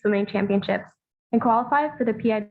Swimming championships and qualified for the PI.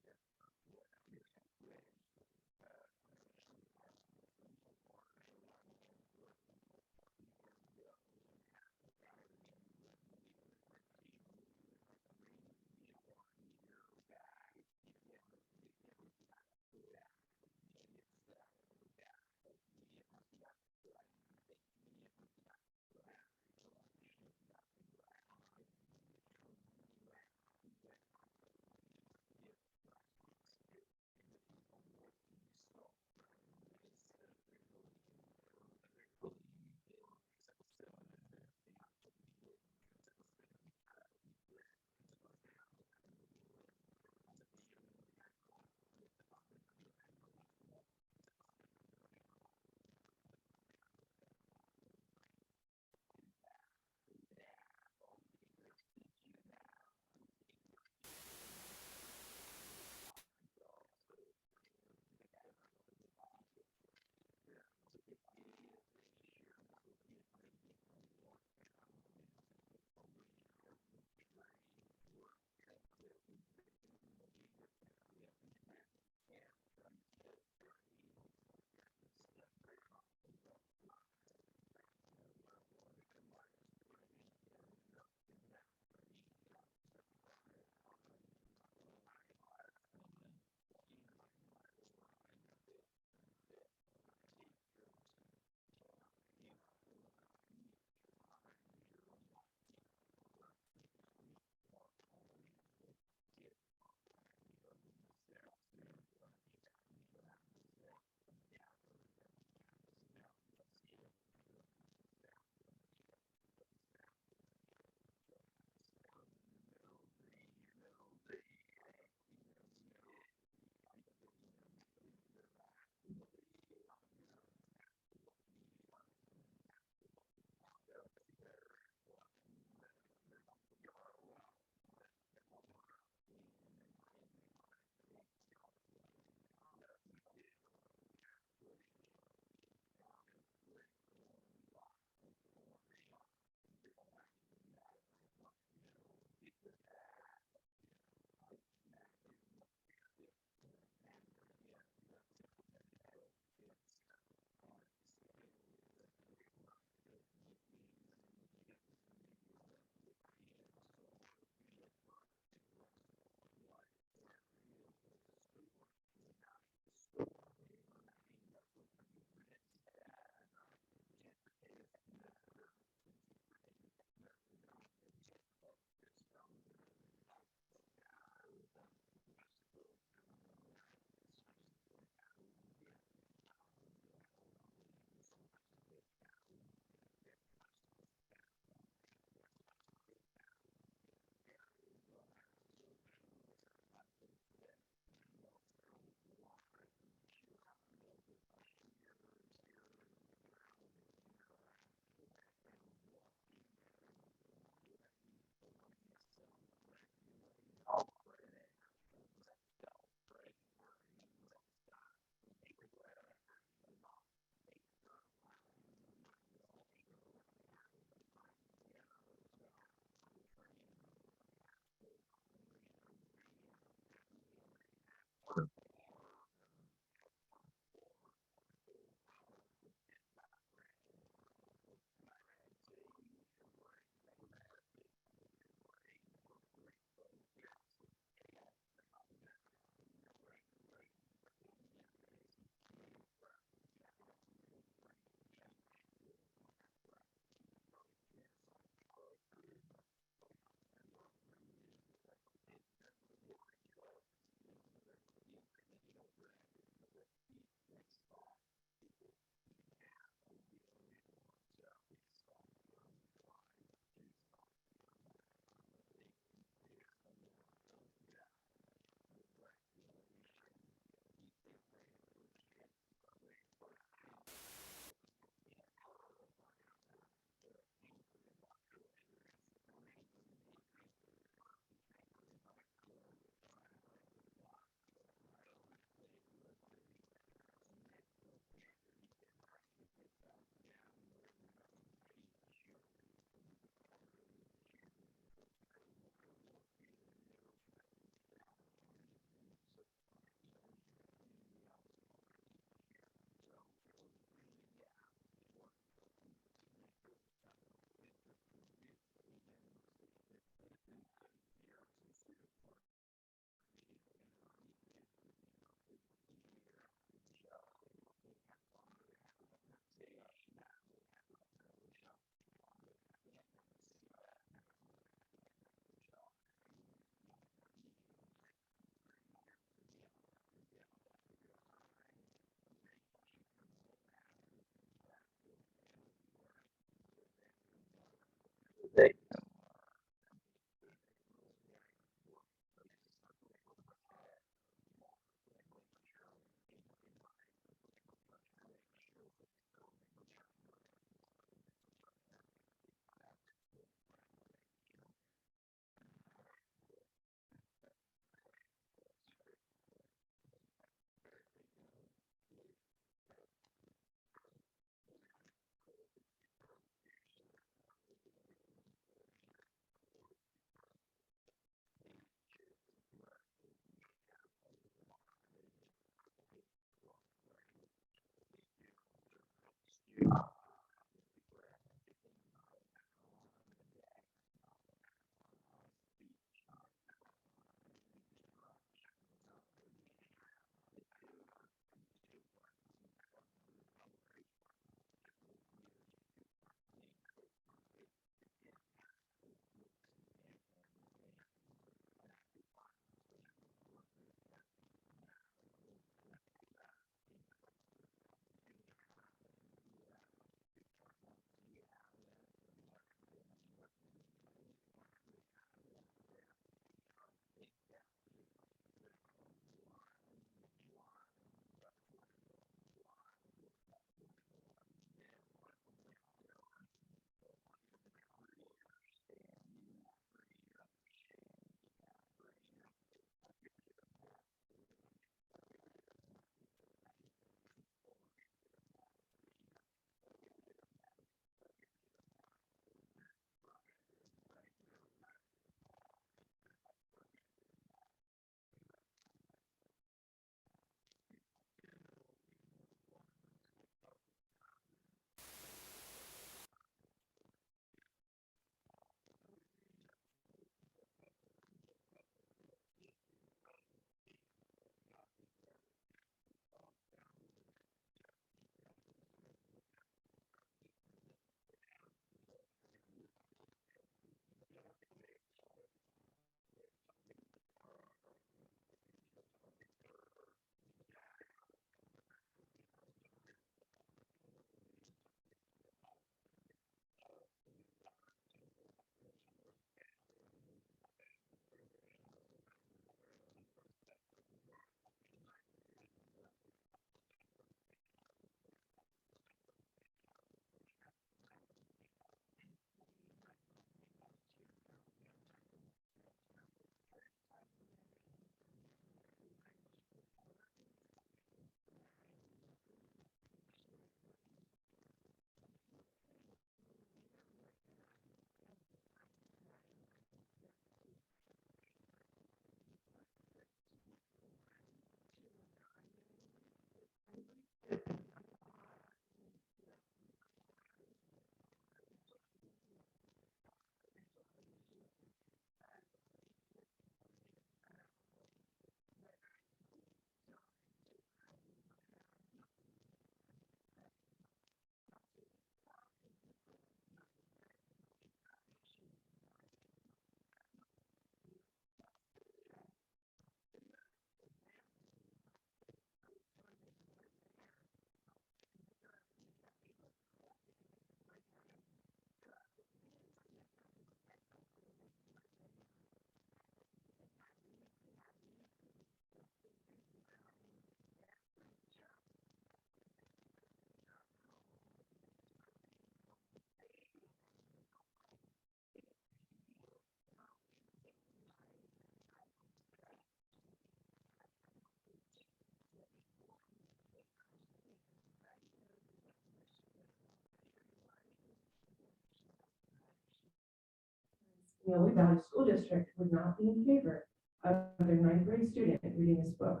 The Oley Valley School District would not be in favor of their ninth grade student reading this book.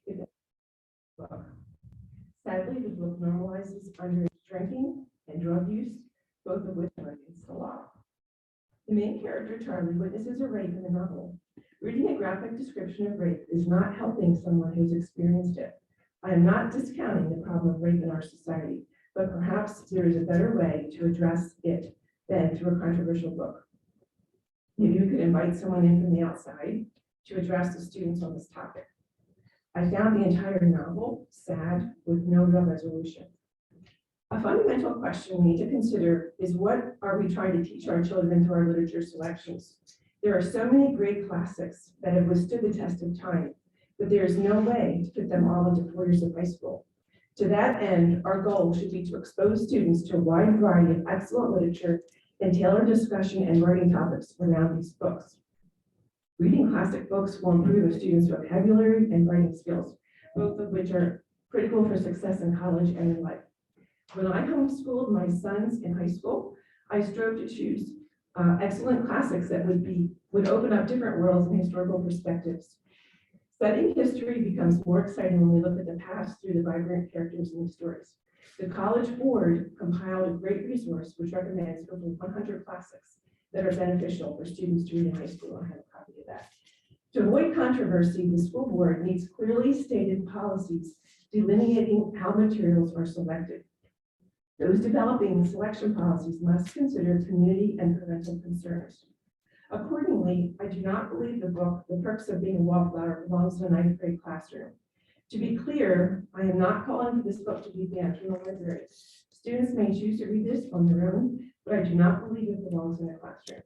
If the book. Sadly, the book normalizes underage drinking and drug use, both of which are against the law. The main character, Charlie, witnesses a rape in the novel. Reading a graphic description of rape is not helping someone who's experienced it. I am not discounting the problem of rape in our society, but perhaps there is a better way to address it than through a controversial book. Maybe we could invite someone in from the outside to address the students on this topic. I found the entire novel sad with no real resolution. A fundamental question we need to consider is, what are we trying to teach our children through our literature selections? There are so many great classics that have withstood the test of time, but there is no way to fit them all into 4 years of high school. To that end, our goal should be to expose students to a wide variety of excellent literature and tailor discussion and writing topics around these books. Reading classic books will improve a student's vocabulary and writing skills, both of which are critical for success in college and in life. When I homeschooled my sons in high school, I strove to choose excellent classics that would open up different worlds and historical perspectives. Studying history becomes more exciting when we look at the past through the vibrant characters in the stories. The College Board compiled a great resource which recommends over 100 classics that are beneficial for students to read in high school. I have a copy of that. To avoid controversy, the school board needs clearly stated policies delineating how materials are selected. Those developing the selection policies must consider community and parental concerns. Accordingly, I do not believe the book, The Perks of Being a Wallflower, belongs in a ninth grade classroom. To be clear, I am not calling for this book to be banned from the library. Students may choose to read this on their own, but I do not believe it belongs in a classroom.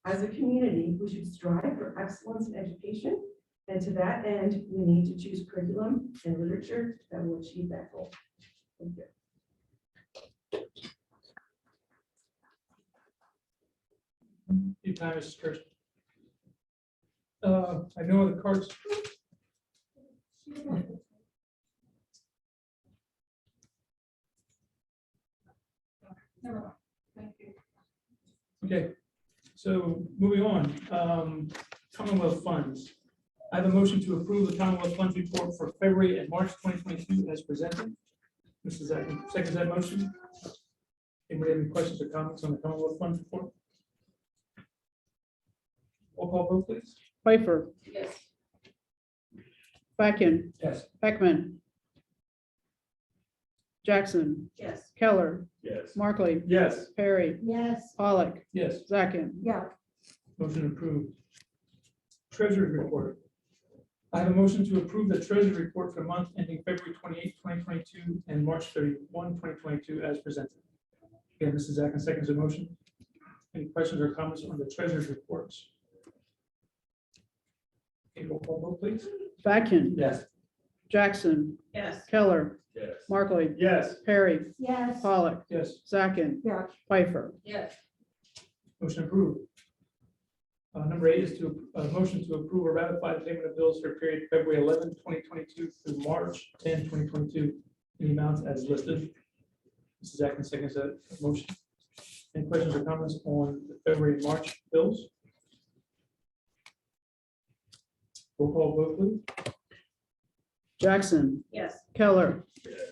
As a community, we should strive for excellence in education, and to that end, we need to choose curriculum and literature that will achieve that goal. Thank you. Your time is Kirsten. I know the cards. Okay, so moving on, Commonwealth funds. I have a motion to approve the Commonwealth funds report for February and March 2022 as presented. Mrs. Atkins seconds that motion. Anybody have any questions or comments on the Commonwealth funds report? Roll call vote, please. Pfeiffer, Yes. Fatkin, Yes. Beckman, Jackson, Yes. Keller, Yes. Markley, Yes. Perry, Yes. Pollock, Yes. Zachin. Yeah. Motion approved. Treasury report. I have a motion to approve the treasury report for the month ending February 28, 2022 and March 31, 2022 as presented. Again, Mrs. Atkins seconds the motion. Any questions or comments on the treasury reports? Okay, roll call vote, please. Fatkin, Yes. Jackson, Yes. Keller, Yes. Markley, Yes. Perry, Yes. Pollock, Yes. Zachin, Yeah. Pfeiffer. Yes. Motion approved. Number 8 is to motion to approve or ratify the payment of bills for period February 11, 2022 through March 10, 2022 in the amounts as listed. Mrs. Atkins seconds that motion. Any questions or comments on the February and March bills? Roll call vote, please. Jackson, Yes. Keller,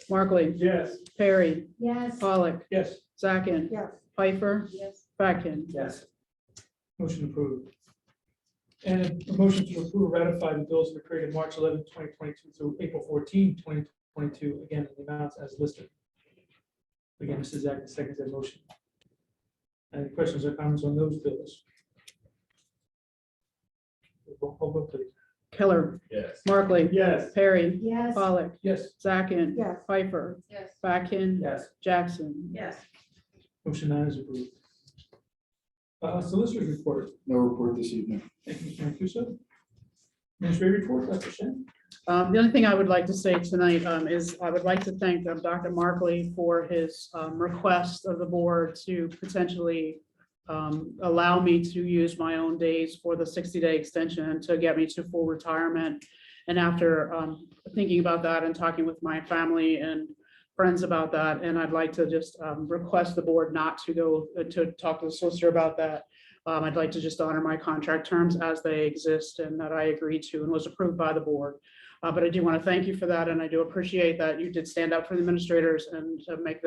Markley, Yes. Perry, Yes. Pollock, Yes. Zachin, Yes. Pfeiffer, Yes. Fatkin. Yes. Motion approved. And a motion to approve or ratify the bills for the period of March 11, 2022 through April 14, 2022, again, in the amounts as listed. Again, Mrs. Atkins seconds that motion. Any questions or comments on those bills? Roll call vote, please. Keller, Yes. Markley, Yes. Perry, Yes. Pollock, Yes. Zachin, Yes. Pfeiffer, Yes. Fatkin, Yes. Jackson. Yes. Motion 9 is approved. Solicitor's report. No report this evening. Thank you, Mr. Mancuso. Administrative report, Dr. Shen. The only thing I would like to say tonight is I would like to thank Dr. Markley for his request of the board to potentially allow me to use my own days for the 60-day extension to get me to full retirement. And after thinking about that and talking with my family and friends about that, and I'd like to just request the board not to go to talk to the solicitor about that. I'd like to just honor my contract terms as they exist and that I agreed to and was approved by the board. But I do want to thank you for that, and I do appreciate that you did stand up for the administrators and to make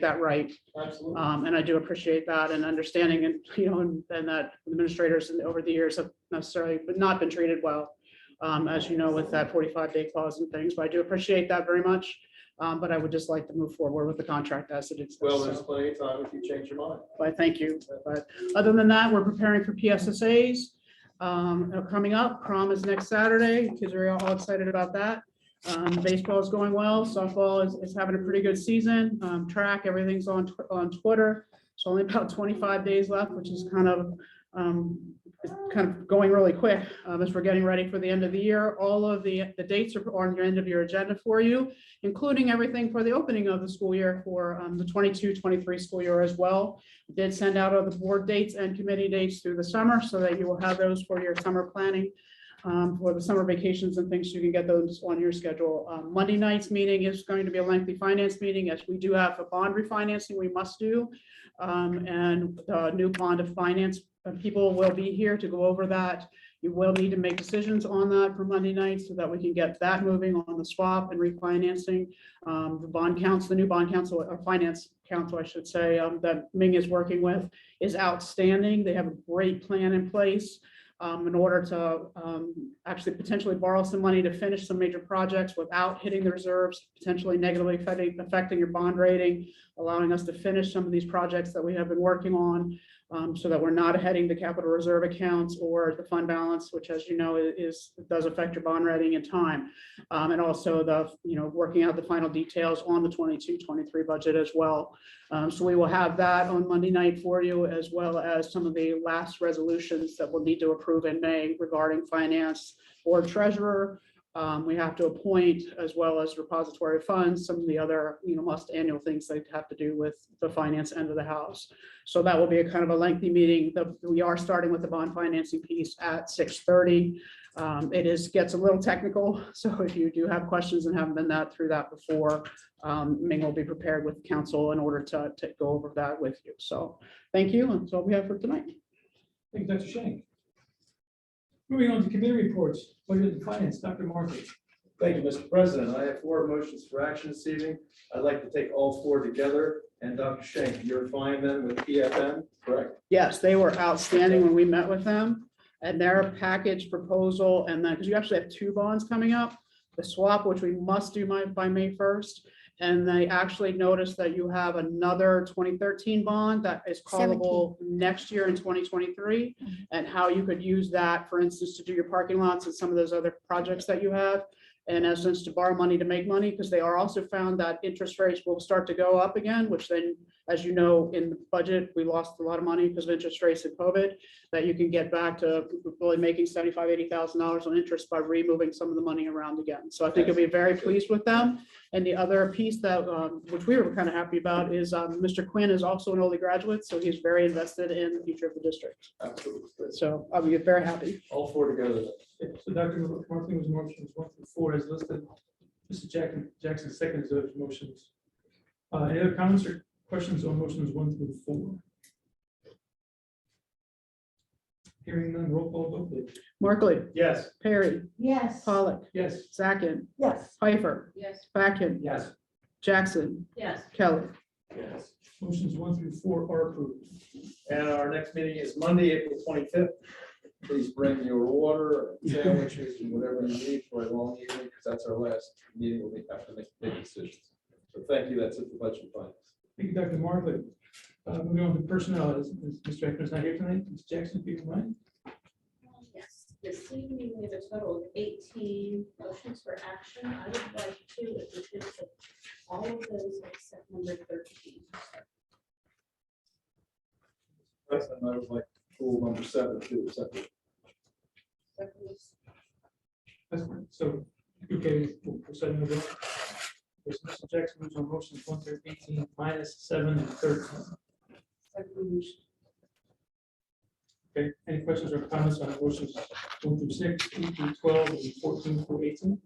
that right. Absolutely. And I do appreciate that and understanding, and and that administrators over the years have necessarily but not been treated well, as you know, with that 45-day clause and things. But I do appreciate that very much. But I would just like to move forward with the contract as it exists. Well, there's plenty of time if you change your mind. But thank you. But other than that, we're preparing for PSSAs. Coming up, prom is next Saturday. Kids are all excited about that. Baseball is going well. Softball is having a pretty good season. Track, everything's on Twitter. It's only about 25 days left, which is kind of going really quick as we're getting ready for the end of the year. All of the dates are on the end of your agenda for you, including everything for the opening of the school year for the 22-23 school year as well. We did send out all the board dates and committee dates through the summer so that you will have those for your summer planning for the summer vacations and things. You can get those on your schedule. Monday night's meeting is going to be a lengthy finance meeting, as we do have a bond refinancing we must do. And the new bond of finance people will be here to go over that. You will need to make decisions on that for Monday night so that we can get that moving on the swap and refinancing. The bond council, the new bond council, or finance council, I should say, that Ming is working with is outstanding. They have a great plan in place in order to actually potentially borrow some money to finish some major projects without hitting the reserves, potentially negatively affecting your bond rating, allowing us to finish some of these projects that we have been working on, so that we're not heading the capital reserve accounts or the fund balance, which, as you know, does affect your bond rating in time. And also working out the final details on the 22-23 budget as well. So we will have that on Monday night for you, as well as some of the last resolutions that we'll need to approve in May regarding finance or treasurer. We have to appoint, as well as repository of funds, some of the other, must annual things that have to do with the finance end of the house. So that will be a kind of a lengthy meeting. We are starting with the bond financing piece at 6:30. It gets a little technical. So if you do have questions and haven't been through that before, Ming will be prepared with counsel in order to go over that with you. So thank you. And that's all we have for tonight. Thank you, Dr. Shank. Moving on to committee reports, budget and finance, Dr. Markley. Thank you, Mr. President. I have 4 motions for action this evening. I'd like to take all 4 together. And Dr. Shank, you're fine then with PFM, correct? Yes, they were outstanding when we met with them, and their package proposal, and then, because you actually have 2 bonds coming up, the swap, which we must do by May 1st. And they actually noticed that you have another 2013 bond that is callable next year in 2023, and how you could use that, for instance, to do your parking lots and some of those other projects that you have. In essence, to borrow money to make money, because they are also found that interest rates will start to go up again, which then, as you know, in the budget, we lost a lot of money because of interest rates and COVID, that you can get back to really making $75,000, $80,000 on interest by removing some of the money around again. So I think you'll be very pleased with them. And the other piece that, which we were kind of happy about, is Mr. Quinn is also an Oley graduate, so he's very invested in the future of the district. Absolutely. So I'll be very happy. All 4 together. So Dr. Markley was motions 1 through 4 as listed. Mr. Jackson seconds those motions. Any other comments or questions on motions 1 through 4? Hearing none, roll call vote, please. Markley, Yes. Perry, Yes. Pollock, Yes. Sacken, Yes. Pfeiffer, Yes. Bracken, Yes. Jackson, Yes. Kelly. Yes. Motions 1 through 4 are approved. And our next meeting is Monday, April 25th. Please bring your water, sandwiches, and whatever you need for a long evening, because that's our last meeting. We'll have to make big decisions. So thank you. That's it for budget and finance. Thank you, Dr. Markley. Moving on to personnel, as Mr. Eckner's not here tonight, Ms. Jackson, if you don't mind. Yes, this evening we have a total of 18 motions for action. I would like to, if we could, put all of those except number 13. President, I would like to pull number 7 too, separate. That's fine. So, okay, we're setting the vote. Yes, Mr. Jackson moves on motions 1 through 18 minus 7 and 13. Okay, any questions or comments on motions 1 through 6, 8 through 12, and 14 through 18?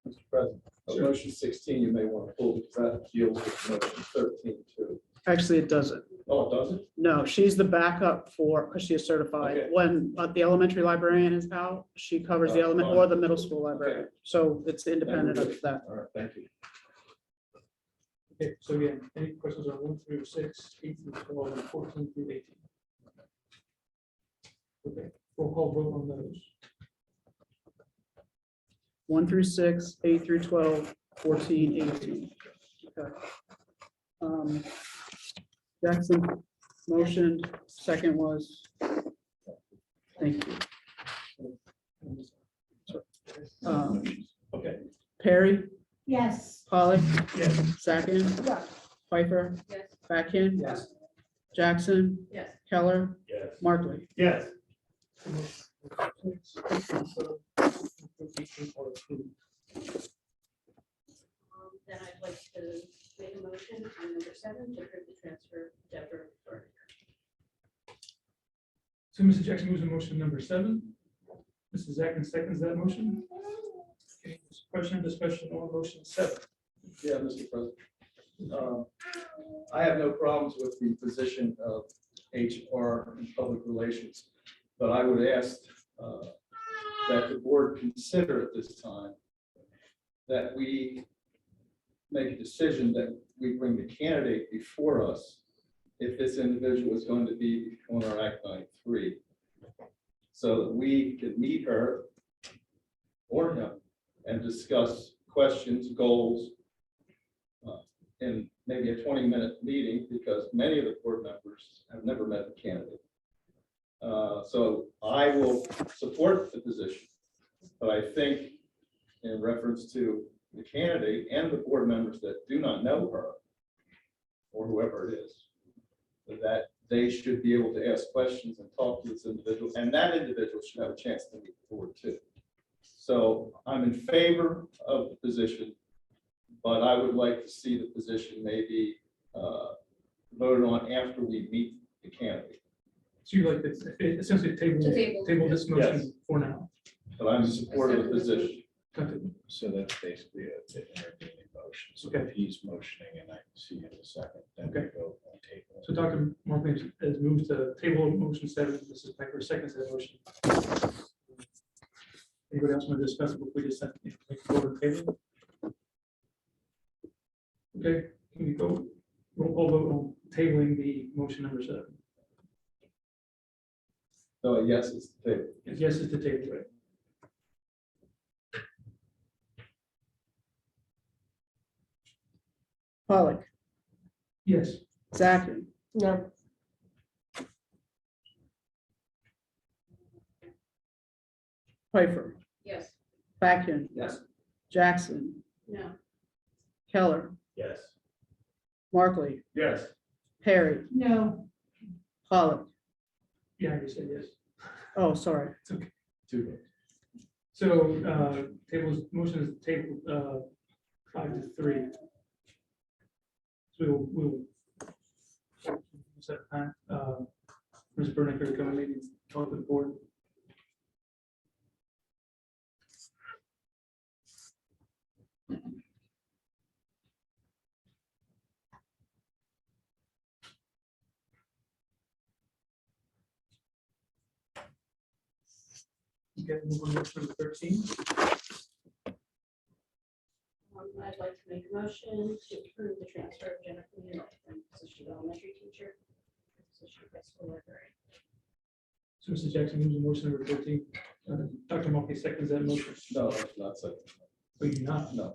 Mr. President, Sure. motion 16 you may want to pull because that deals with motion 13 too. Actually, it doesn't. Oh, it doesn't? No, she's the backup for, because she is certified. Okay. When the elementary librarian is out, she covers the Oh, element fine. or the middle school librarian. So it's independent of that. All right, thank you. Okay, so again, any questions on 1 through 6, 8 through 12, and 14 through 18? Okay, roll call vote on those. 1 through 6, 8 through 12, 14, 18. Okay. Jackson motioned, second was. Thank you. Okay, Perry, Yes. Pollock, yes. Sacken, Yes. Pfeiffer, Yes. Bracken, Yes. Jackson, Yes. Keller, Yes. Markley. Yes. Then I'd like to make a motion on number 7 to approve the transfer of Deborah Gardner. So Mr. Jackson moves in motion number 7. Mrs. Atkins seconds that motion. Okay, question and discussion on motion 7. Yeah, Mr. President. I have no problems with the position of HR and public relations. But I would ask that the board consider at this time that we make a decision that we bring the candidate before us if this individual is going to be on our Act 93, so that we can meet her or him and discuss questions, goals, in maybe a 20-minute meeting, because many of the board members have never met the candidate. So I will support the position, but I think in reference to the candidate and the board members that do not know her, or whoever it is, that they should be able to ask questions and talk to this individual, and that individual should have a chance to meet the board too. So I'm in favor of the position, but I would like to see the position maybe voted on after we meet the candidate. So you like this, essentially table this motion Yes. for now. But I'm in support of the position. Okay. So that's basically an intervening motion. So Okay. if he's motioning and I see in a second, then we Okay. go on table. So Dr. Markley has moved to table motion 7. Mrs. Becker seconds that motion. Anybody else want to discuss it before we just make a vote on table? Okay, can we go roll call vote on tabling the motion number 7? So yes, it's the table. Yes, it's the table, right? Pollock, Yes. Zachary, No. Pfeiffer, Yes. Backhand, Yes. Jackson, No. Keller, Yes. Markley, Yes. Perry, No. Pollock. Yeah, you said yes. Oh, sorry. Two. So tables, motion is table 5-3. So we'll set time. Ms. Bernicker, come and maybe talk to the board. Okay, move on to motion number 13. I'd like to make a motion to approve the transfer of Jennifer Neal from position of elementary teacher to position of high school librarian. So Mrs. Jackson moves to motion number 13. Dr. Markey seconds that motion. No, not so. But you not. No,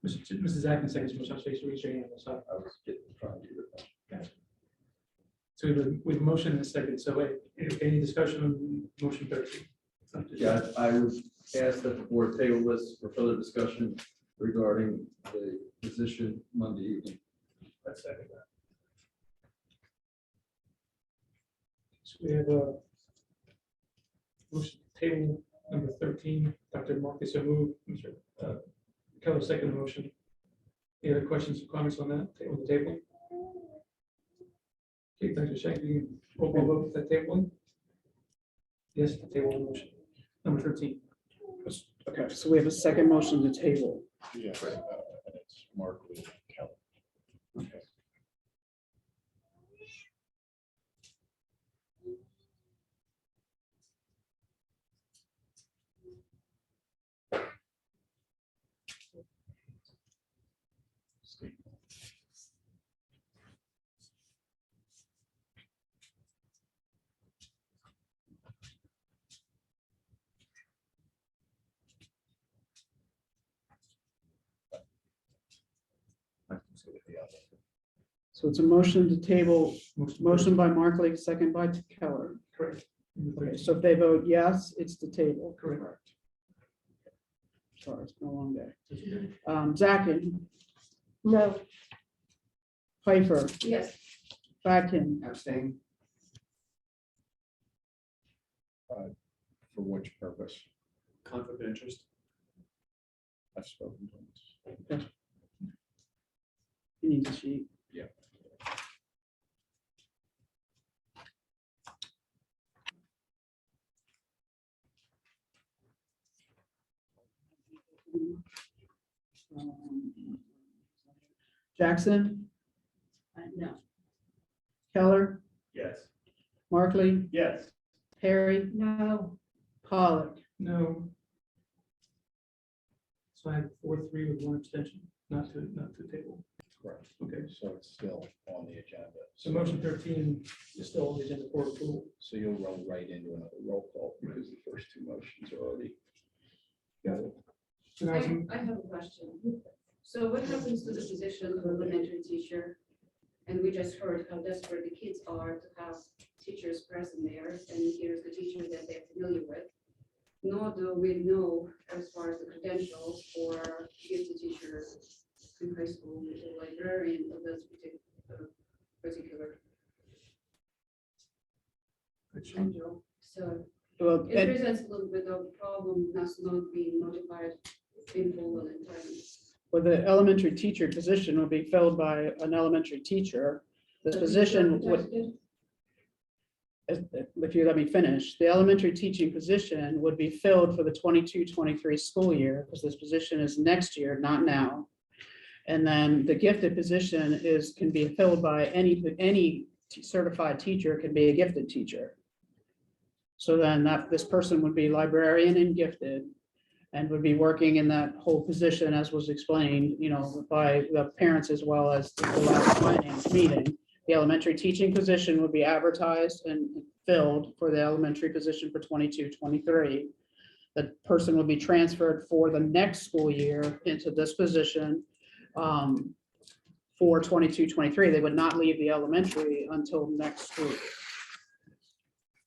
Mrs. Atkins seconds motion. So you raise your hand. So I was trying to do it. we have a motion and a second. So any discussion on motion 13? Yeah, I would ask that the board table this for further discussion regarding the position Monday evening. That's second. So we have a motion table number 13. Dr. Marcus so moved. Mr. Keller second motion. Any other questions or comments on that on the table? Okay, Dr. Shank, roll call vote for that tabling. Yes, the table motion number 13. Okay, so we have a second motion to table. Yeah, and it's Markley and Keller. Okay. So it's a motion to table, motion by Markley, second by Keller. Correct. Okay, so if they vote yes, it's the table. Correct. Sorry, it's been a long day. Zachin, No. Pfeiffer, Yes. Backhand, Abstain. For which purpose? Conflict of interest. I've spoken to him. he needs a sheet. Yeah. Jackson, No. Keller, Yes. Markley, Yes. Harry, No. Pollock. No. So I have 4-3 with one abstention, not to table. Correct. Okay, So it's still on the agenda. so motion 13 is still on the agenda for approval. So you'll roll right into another roll call because the first two motions are already. Got it. So now I some- I have a question. So what happens to the position of elementary teacher? And we just heard how desperate the kids are to have teachers present there, and here's the teacher that they're familiar with. Nor do we know as far as the credentials for gifted teacher in high school or librarian of those particular credential. So Well, it presents a little bit of problem, us not being notified in full and in time. well, the elementary teacher position will be filled by an elementary teacher. This position would, if you let me finish, the elementary teaching position would be filled for the 22-23 school year, because this position is next year, not now. And then the gifted position can be filled by any certified teacher can be a gifted teacher. So then this person would be librarian and gifted, and would be working in that whole position as was explained, by the parents as well as the last finance meeting. The elementary teaching position would be advertised and filled for the elementary position for 22-23. The person would be transferred for the next school year into this position for 22-23. They would not leave the elementary until next school year.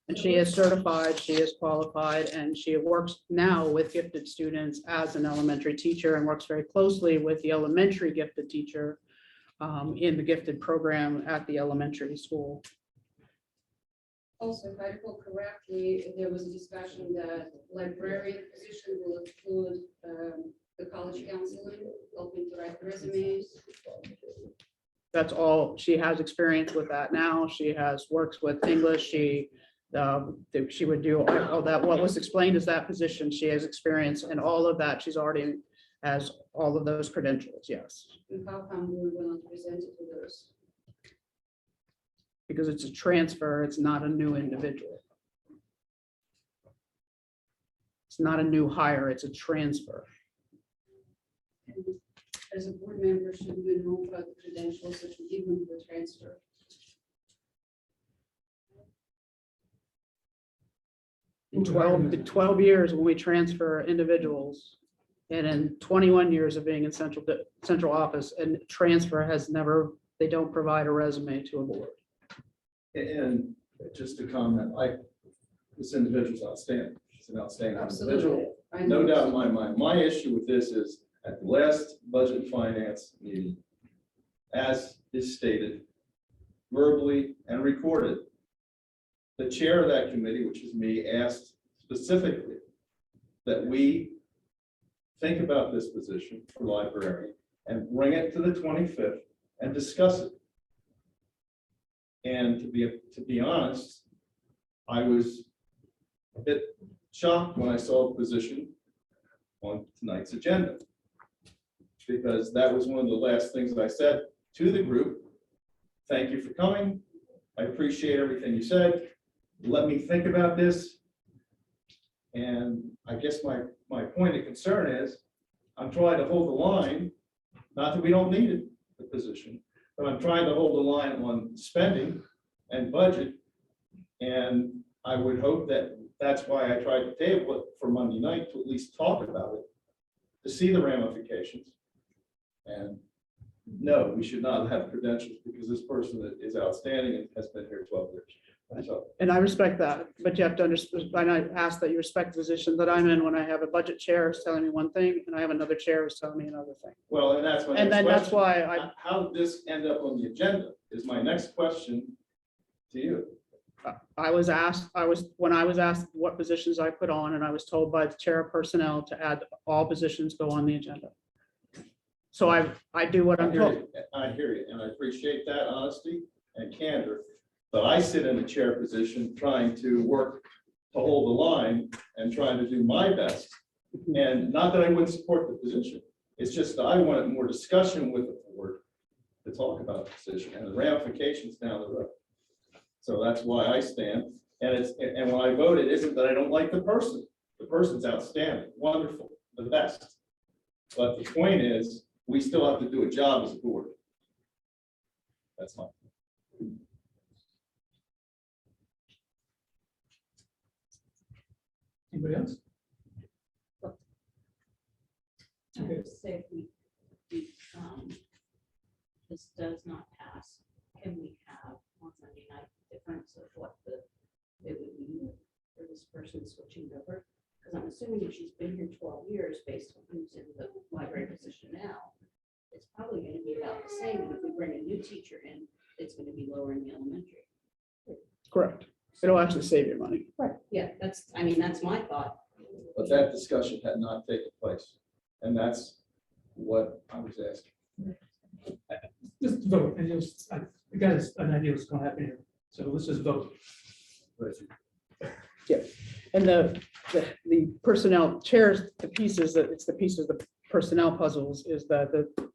And she is certified, she is qualified, and she works now with gifted students as an elementary teacher and works very closely with the elementary gifted teacher in the gifted program at the elementary school. Also, if I recall correctly, there was a discussion that librarian position will include the college counseling, helping to write resumes. That's all, she has experience with that now. She works with English. She would do all that. What was explained is that position. She has experience in all of that. She's already has all of those credentials, yes. And how come we were not presented with those? Because it's a transfer, it's not a new individual. It's not a new hire, it's a transfer. And as a board member, should we know about the credentials that we give them for transfer? In 12 years, when we transfer individuals, and in 21 years of being in central office, and transfer they don't provide a resume to a board. And just to comment, this individual's outstanding. She's an outstanding individual. I No know. doubt in my mind. My issue with this is at the last budget and finance meeting, as is stated verbally and recorded, the chair of that committee, which is me, asked specifically that we think about this position for librarian and bring it to the 25th and discuss it. And to be honest, I was a bit shocked when I saw the position on tonight's agenda, because that was one of the last things that I said to the group. Thank you for coming. I appreciate everything you said. Let me think about this. And I guess my point of concern is I'm trying to hold the line, not that we don't need it, the position, but I'm trying to hold the line on spending and budget. And I would hope that that's why I tried to table it for Monday night, to at least talk about it, to see the ramifications. And no, we should not have credentials because this person is outstanding and has been here 12 years. So, And I respect that, but you have to understand, and I ask that you respect the position that I'm in when I have a budget chair who's telling me one thing and I have another chair who's telling me another thing. well, and that's my And next then that's question. why How did this end up on the agenda is my next question to you. when I was asked what positions I put on, and I was told by the chair of personnel to add all positions go on the agenda. So I do what I'm told. I hear you, and I appreciate that honesty and candor. But I sit in a chair position trying to work to hold the line and trying to do my best. And not that I wouldn't support the position, it's just that I wanted more discussion with the board to talk about the position and the ramifications down the road. So that's why I stand. And when I vote, it isn't that I don't like the person. The person's outstanding, wonderful, the best. But the point is, we still have to do a job as a board. That's my. Anybody else? I would say if this does not pass, can we have on Sunday night difference of what it would mean for this person switching over? Because I'm assuming if she's been here 12 years, based on who's in the library position now, it's probably going to be about the same. And if we bring a new teacher in, it's going to be lower in the elementary. Correct. It'll actually save you money. Yeah, that's my thought. But that discussion had not taken place. And that's what I was asking. Just vote, and I got an idea what's gonna happen here, so let's just vote. And the personnel chairs, the pieces that it's the pieces, the personnel puzzles is that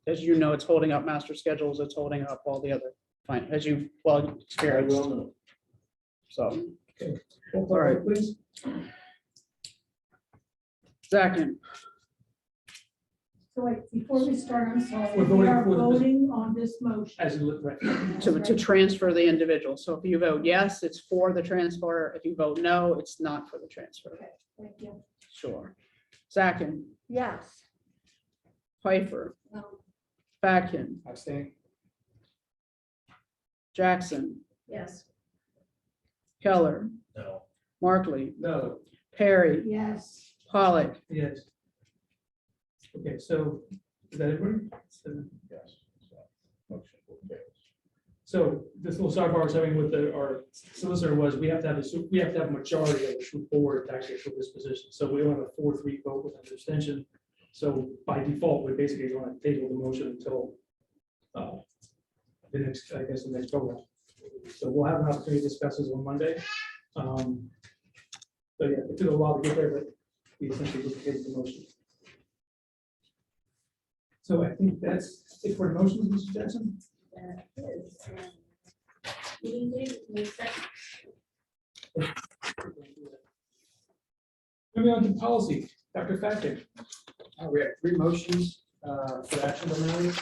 as you know, it's holding up master schedules, it's holding up all the other, fine, as you well experienced. So, All right. please. second, So wait, before we start, I'm sorry, We're we voting are for the- voting on this motion. As you look, right. to transfer the individual. So if you vote yes, it's for the transfer. If you vote no, it's not for the transfer. Okay, thank you. Sure. Second, Yes. Pfeiffer, No. Fatkin, Abstain. Jackson, Yes. Keller, No. Markley, No. Perry, Yes. Pollock. Yes. Okay, so is that everybody? Yes. So, motion will carry. So this little sidebar I was having with our solicitor was, we have to have a majority of the true board to actually fill this position. So we don't have a 4-3 vote with an abstention. So by default, we're basically going to table the motion until the next go round. So we'll have an opportunity to discuss this on Monday. So yeah, it took a while to get there, but we essentially just tabled the motion. So I think that's it for the motions, Mr. Jackson. Moving on to policy, Dr. Fatkin. We have 3 motions for action tonight.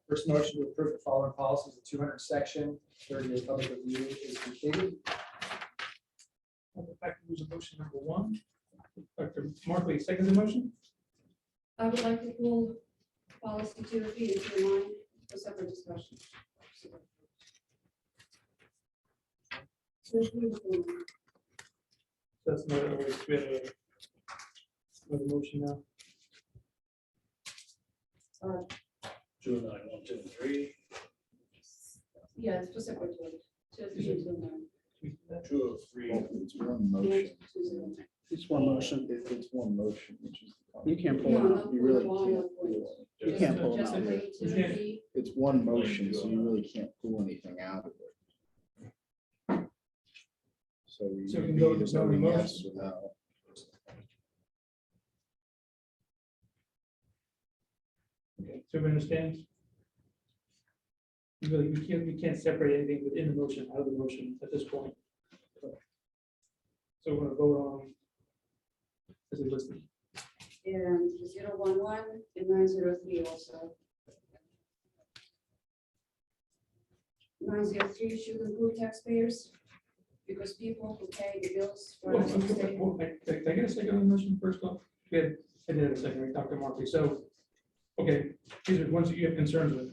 First motion to approve the following policies, the 200 section, 30-day public review is completed. Dr. Fatkin was a motion number 1. Dr. Markley, second the motion. I would like to pull policy 203 and 209 for separate discussion. That's another, we have another motion now. 209, 1, 2, and 3. Yeah, it's for separate vote. 203 and 209. 203. It's one motion. It's one motion. It's one motion, which is. You can't pull No, it no, out. You really no, can't. no, pull it. You can't pull it Just out. agree, 203. It's one motion, so you really can't pull anything out of it. So you So we can go with either the voting motion. yes or no. Okay, so we understand. Really, we can't separate anything within the motion, out of the motion at this point. So we're gonna vote on as it listed. And 011 and 903 also. 903 should include taxpayers, because people who pay the bills for Well, us to stay. Can I get a second on the motion first off? Good, I did have a second, right, Dr. Markley, so, okay, these are ones that you have concerns with.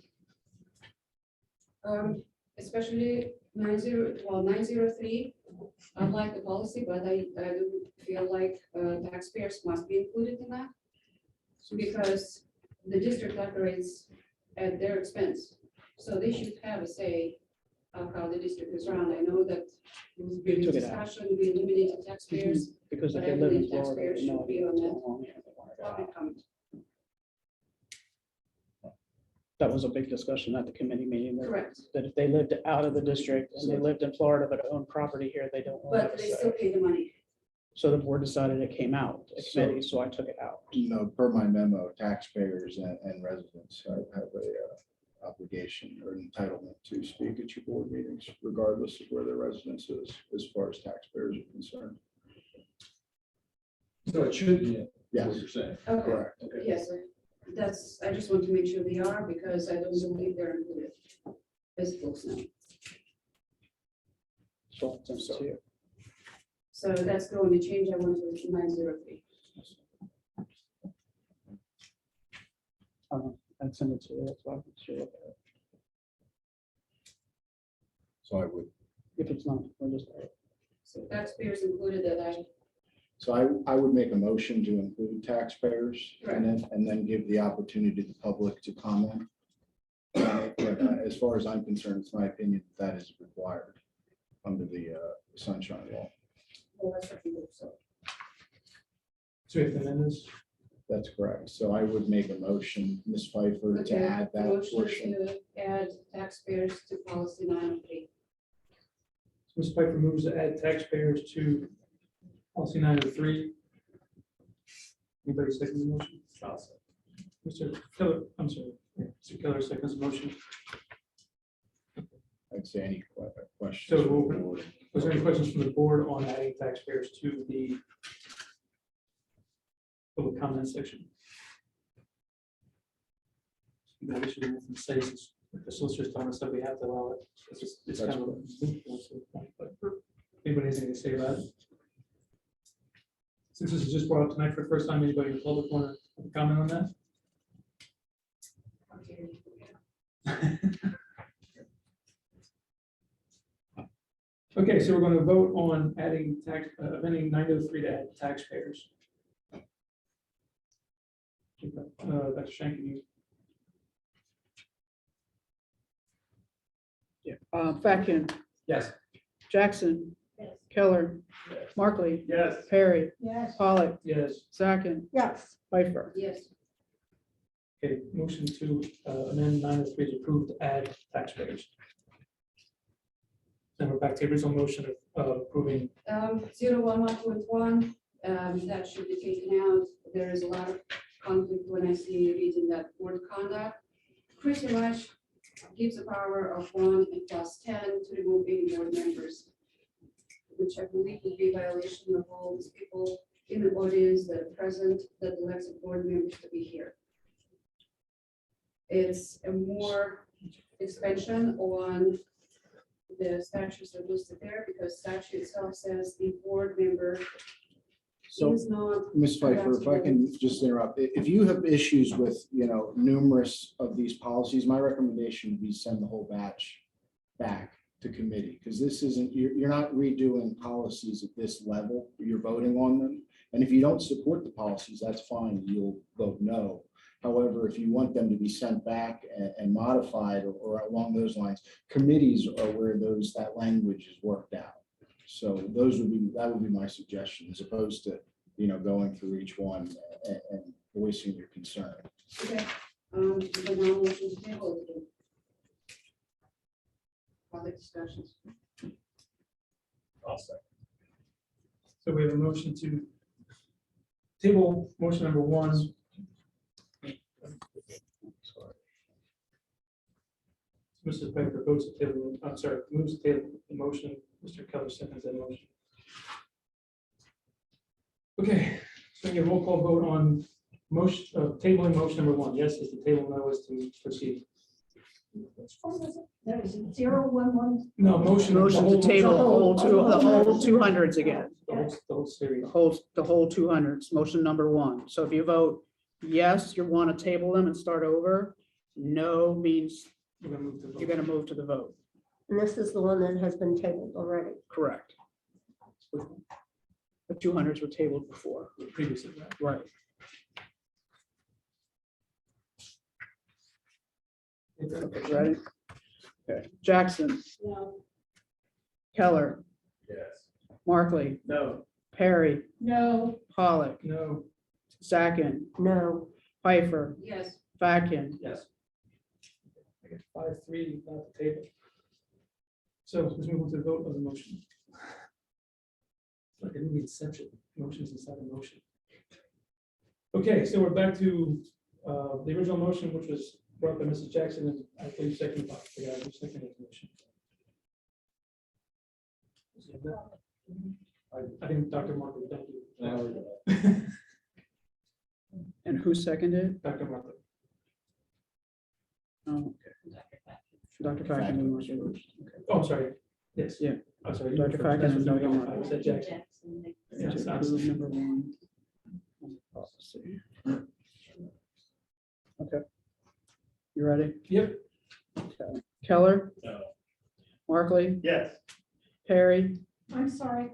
Especially 903. I like the policy, but I do feel like taxpayers must be included in that. Because the district operates at their expense, so they should have a say of how the district is run. I know that it was We big took it out. discussion, we eliminated taxpayers. Because if But they I live in believe Florida, taxpayers they know should be on what's that. going on here. They want it out. Public comment. That was a big discussion at the committee meeting. Correct, That if they lived out of the district and they lived in Florida but own property here, they don't. want but to they say. still pay the money. So the board decided it came out, the So- committee, so I took it out. Per my memo, taxpayers and residents have obligation or entitlement to speak at your board meetings, regardless of where their residence is, as far as taxpayers are concerned. So it should be, in, is Yes. what you're saying. Okay, Correct. Okay. yes, that's, I just want to make sure they are, because I don't believe they're included as books now. So it's up to you. So that's going to change, I want to 903. I'd send it to you. That's why I'm sure look at it. So I would, If it's not, we'll just. So taxpayers included that So I would make a motion to include taxpayers and then give the opportunity to the public to comment. But as far as I'm concerned, it's my opinion that is required under the sunshine law. well, that's what we do, so. So we have to amend this. That's correct. So I would make a motion, Ms. Pfeiffer, to Okay, add that motion portion. to add taxpayers to policy 903. Ms. Piper moves to add taxpayers to policy 903. Anybody second the motion? Mr. Keller, I'm sorry. Yeah, Mr. Keller seconds the motion. I'd say any questions. So from the we'll- board? Was there any questions from the board on adding taxpayers to the public comment section? Maybe we should have anything to say since the solicitor's telling us that we have to allow it. It's kind of but anybody has anything to say about it? Since this is just brought up tonight for the first time, anybody in the public want to comment on that? Okay, so we're going to vote on adding amending 903 to add taxpayers. Dr. Shank, can you? Fatkin, Yes. Jackson, Keller, Markley, Yes. Perry, Yes. Pollock, Yes. Sacken, Yes. Pfeiffer. Yes, Okay, motion to amend 903 is approved to add taxpayers. Then we're back to the original motion of approving. 011.1, that should be taken out. There is a lot of conflict when I see reading that word conduct. Pretty much gives the power of 1 and plus 10 to remove any board members, which I believe would be a violation of all these people in the audience that are present, that elects board members to be here. It's a more expansion on the statutes that listed there, because statute itself says the board member So, is not. Ms. Pfeiffer, if I can just interrupt, if you have issues with, numerous of these policies, my recommendation would be send the whole batch back to committee, because this isn't, you're not redoing policies at this level, you're voting on them. And if you don't support the policies, that's fine, you'll vote no. However, if you want them to be sent back and modified or along those lines, committees are where that language is worked out. So that would be my suggestion, as opposed to, going through each one and voicing your concern. Okay, the now motion to table it again. Public discussions. So we have a motion to table motion number 1. Mrs. Piper votes to table, I'm sorry, moves to table the motion. Mr. Keller seconds that motion. Okay, so we have a roll call vote on motion, tabling motion number 1. Yes is the table, no is to proceed. That is 011. No, motion. Motion to table the whole 200s again, The whole series. the whole 200s, motion number 1. So if you vote yes, you want to table them and start over. No means We're gonna move to vote. you're going to move to the vote. And this is the one that has been tabled already. Correct. The 200s were tabled before. Previously, right? Right. Okay, ready? Okay, Jackson, No. Keller, Yes. Markley, No. Perry, No. Pollock, No. Sacken, No. Pfeiffer, Yes, Fatkin. Yes. I get 5-3, not the table. So let's move on to the vote of the motion. Like a movie Inception, motions inside a motion. Okay, so we're back to the original motion, which was brought by Mrs. Jackson, and I believe seconded by, who seconded the motion? I think Dr. Markley, thank you. Now we're gonna- And who seconded? Dr. Markley. Oh, okay. Dr. Facken. Okay. Oh, I'm sorry. Yes. Yeah. I'm sorry. Dr. Facken and Dr. Markley. I said Jackson. Yes, To I'm approve sorry. number one. Policy. Okay. You ready? Yep. Okay. Keller, No. Markley, Yes. Perry. I'm sorry.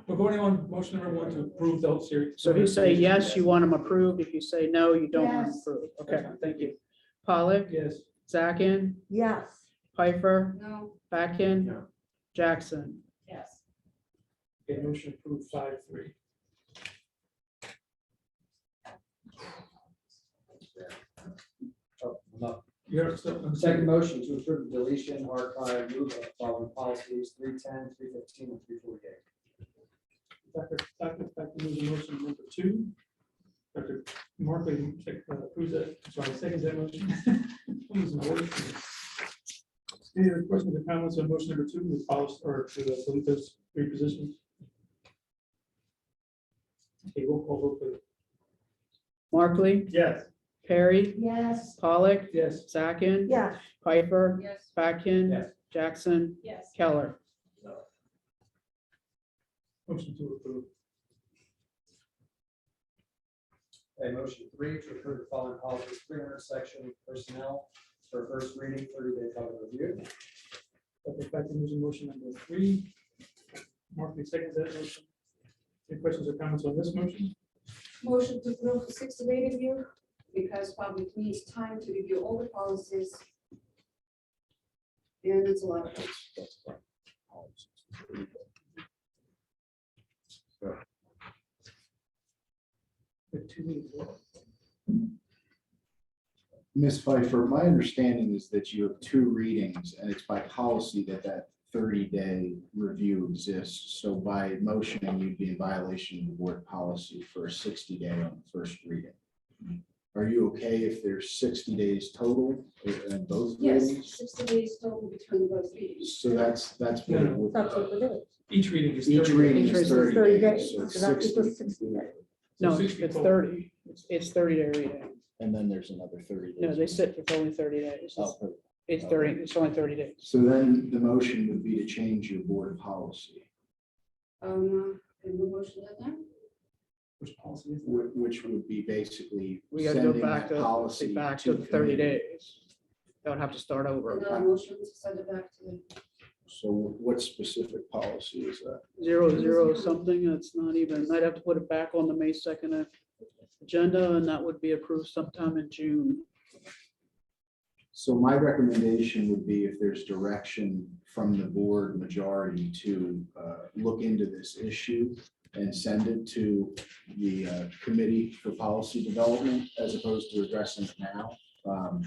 We're going on motion number one to approve the whole series. So if you say yes, you want them approved. If you say no, you don't want them Yes. approved. Okay, thank you. Pollock, Yes. Zakin, Yes. Piper, No, Facken, No. Jackson. Yes. Okay, motion approved 5-3. Oh, I'm up. You're still. Second motion to approve the deletion, archive, move of the following policies, 310, 315, and 348. Dr. Facken moves the motion number two. Dr. Markley approves that, sorry, seconds that motion. I'm losing my words. Any other questions or comments on motion number two, with policy, or to delete those three positions? Okay, roll call vote, please. Markley, Yes. Perry, Yes. Pollock, Yes. Zakin, Yes. Piper, yes, Facken, Yes. Jackson, Yes. Keller. Motion to approve. Okay, motion three to approve the following policies, 300 section personnel for first reading, 30-day public review. Dr. Facken moves the motion number three. Markley seconds that motion. Any questions or comments on this motion? motion to approve the 60-day review, because public needs time to review all the policies. And it's a lot of. We have 2 meetings. Ms. Pfeiffer, my understanding is that you have 2 readings, and it's by policy that 30-day review exists. So by motioning, you'd be in violation of the board policy for a 60-day on the first reading. Are you okay if there's 60 days total in both Yes, readings? 60 days total between both readings. So that's what it would. That's what it is. Each reading is. Each 30 reading days. is 30 30 days, days, so it's so that 60. equals 60 days. No, 60 it's total. 30. It's 30-day reading. And then there's another 30 days. No, they sit for only 30 days. Oh, It's 30, it's only 30 days. So then the motion would be to change your board policy, Can we motion that now? Which policy is which would be basically We gotta go sending back that to, policy the 30 committee. days. They would have to start over. Another motion to send it back to the. So what specific policy is that? 00 something, it's not even, I'd have to put it back on the May 2nd agenda, and that would be approved sometime in June. So my recommendation would be if there's direction from the board majority to look into this issue and send it to the committee for policy development as opposed to addressing it now.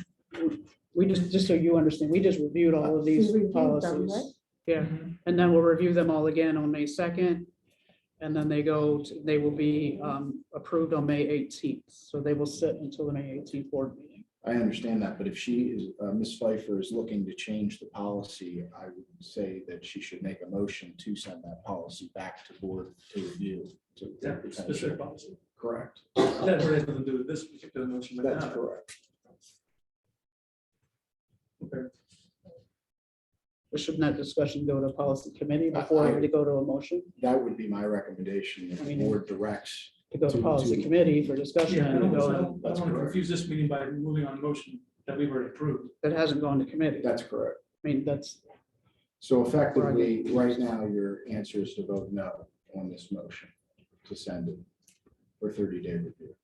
We just so you understand, we just reviewed all of these We reviewed them, right? policies. Yeah, and then we'll review them all again on May 2nd. And then they will be approved on May 18th. So they will sit until the May 18th board meeting. I understand that, but if she is, Ms. Pfeiffer is looking to change the policy, I would say that she should make a motion to send that policy back to board to review. that specific policy? Correct. That really has nothing to do with this particular motion. but That's now- correct. Okay. But shouldn't that discussion go to policy committee before we go to a motion? That would be my recommendation. If I the mean, board directs. To go to To- policy to- committee for discussion, Yeah, I and don't go- want to confuse this meeting by moving on a motion that we've already approved. that hasn't gone to committee. That's correct. I mean, that's, So effectively, right now, your answer is to vote no on this motion to send it for 30-day review.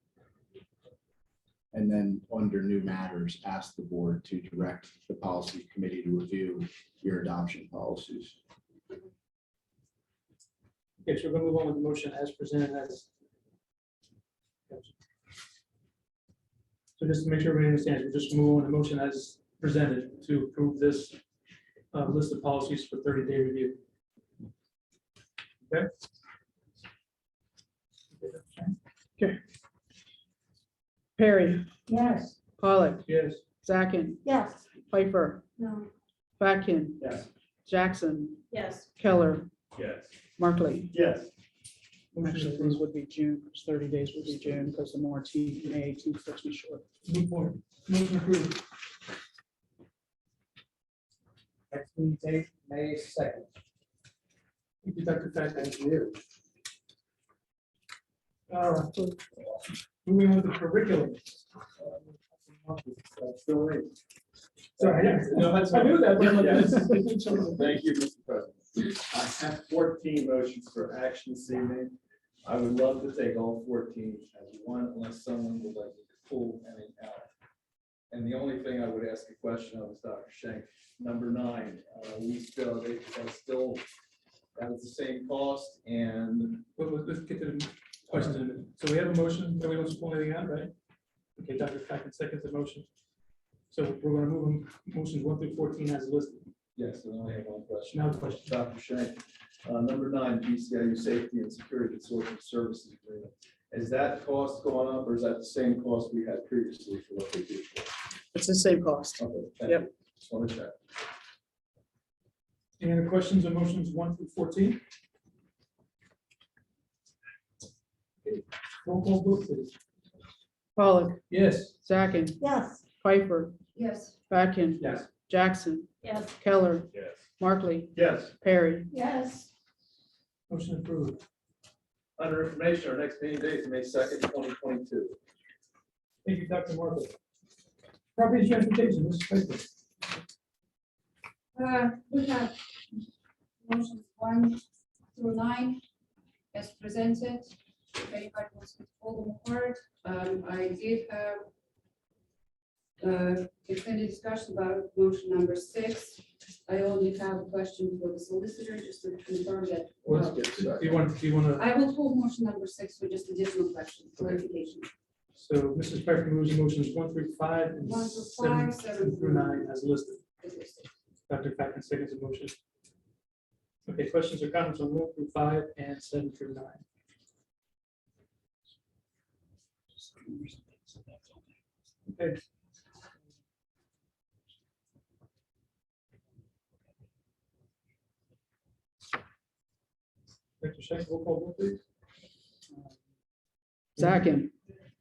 And then under new matters, ask the board to direct the policy committee to review your adoption policies. Okay, so we're going to move on with the motion as presented as. So just to make sure everybody understands, we're just moving on the motion as presented to approve this list of policies for 30-day review. Okay? Perry, Yes. Pollock, Yes. Zachin, Yes. Piper, No. Fatkin, Yes. Jackson, Yes. Keller, Yes. Markley. Yes. Actually, these would be June, because 30 days would be June, because the more May 18th puts me short. Move forward. Motion approved. Next meeting date, May 2nd. Thank you, Dr. Fatkin. Thank you. All right. Moving on to curriculum. Still wait. Sorry, yeah. No, that's I knew that, but I'm like, Yeah. this is- this is something- Thank you, Mr. President. I have 14 motions for action this evening. I would love to take all 14 as one, unless someone would like to pull any out. And the only thing I would ask a question of is Dr. Schenk. Number 9, we still, that is the same cost, and Well, let's get to the questions in a minute. So we have a motion. Nobody wants to pull anything out, right? Okay, Dr. Fatkin seconds the motion. So we're going to move them motions 1 through 14 as listed. yes, I only have one question. Now the question. Dr. Schenk, number 9, GCIU Safety and Security Consortium Services Agreement. Is that cost going up, or is that the same cost we had previously for what they did? It's the same cost. Okay, thank Yep. you. Just want to check. Any other questions on motions 1 through 14? Okay, roll call vote, please. Pollock, Yes. Zachin, Yes. Piper, Yes. Fatkin, Yes. Jackson, Yes. Keller, Yes. Markley, Yes. Perry. Yes. Motion approved. Under information, our next meeting date is May 2nd, 2022. Thank you, Dr. Markley. Property transportation, Mrs. Piper. We have motions 1 through 9 as presented. If anybody wants to pull them apart, I did have extended discussion about motion number 6. I only have a question for the solicitor, just to confirm that. What's- Do you want to, I will pull motion number 6 for just additional question, clarification. so Mrs. Piper moves motions 1 through 5 and 1 through 7 5, 7 through 9 as listed. as listed. Dr. Fatkin seconds the motion. Okay, questions or comments on 1 through 5 and 7 through 9? Okay. Dr. Schenk, roll call vote, please. Zachin,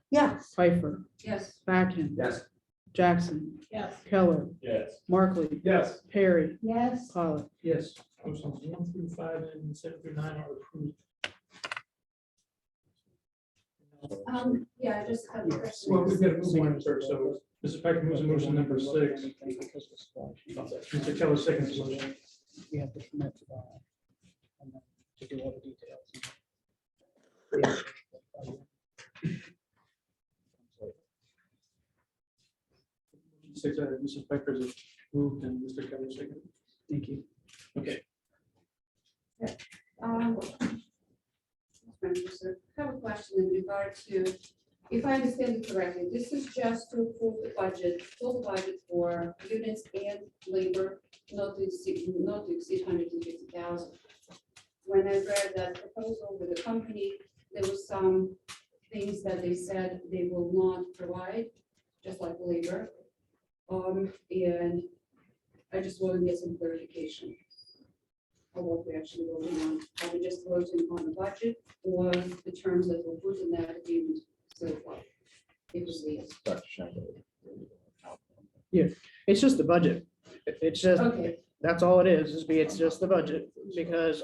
Yes. Piper, Yes. Fatkin, Yes. Jackson, Yes. Keller, Yes. Markley, Yes. Perry, Yes. Pollock. Yes, motions 1 through 5 and 7 through 9 are approved. Yeah, I just have a question. Well, we've got to move one first, so Mrs. Piper moves to motion number 6. Mr. Keller seconds the motion. We have to commit to that. And then to do all the details. 6, Mrs. Piper is moved and Mr. Keller second. Thank you. Okay, Um, I have a question in regard to, if I understand it correctly, this is just to approve the budget, full budget for units and labor, not to exceed 150,000. When I read that proposal with the company, there was some things that they said they will not provide, just like labor. And I just want to get some clarification of what we actually voting on. Are we just voting on the budget or the terms that were put in that agreement so far? It was the, Dr. Schenk. It's just the budget. It's just, okay, that's all it is it's just the budget, because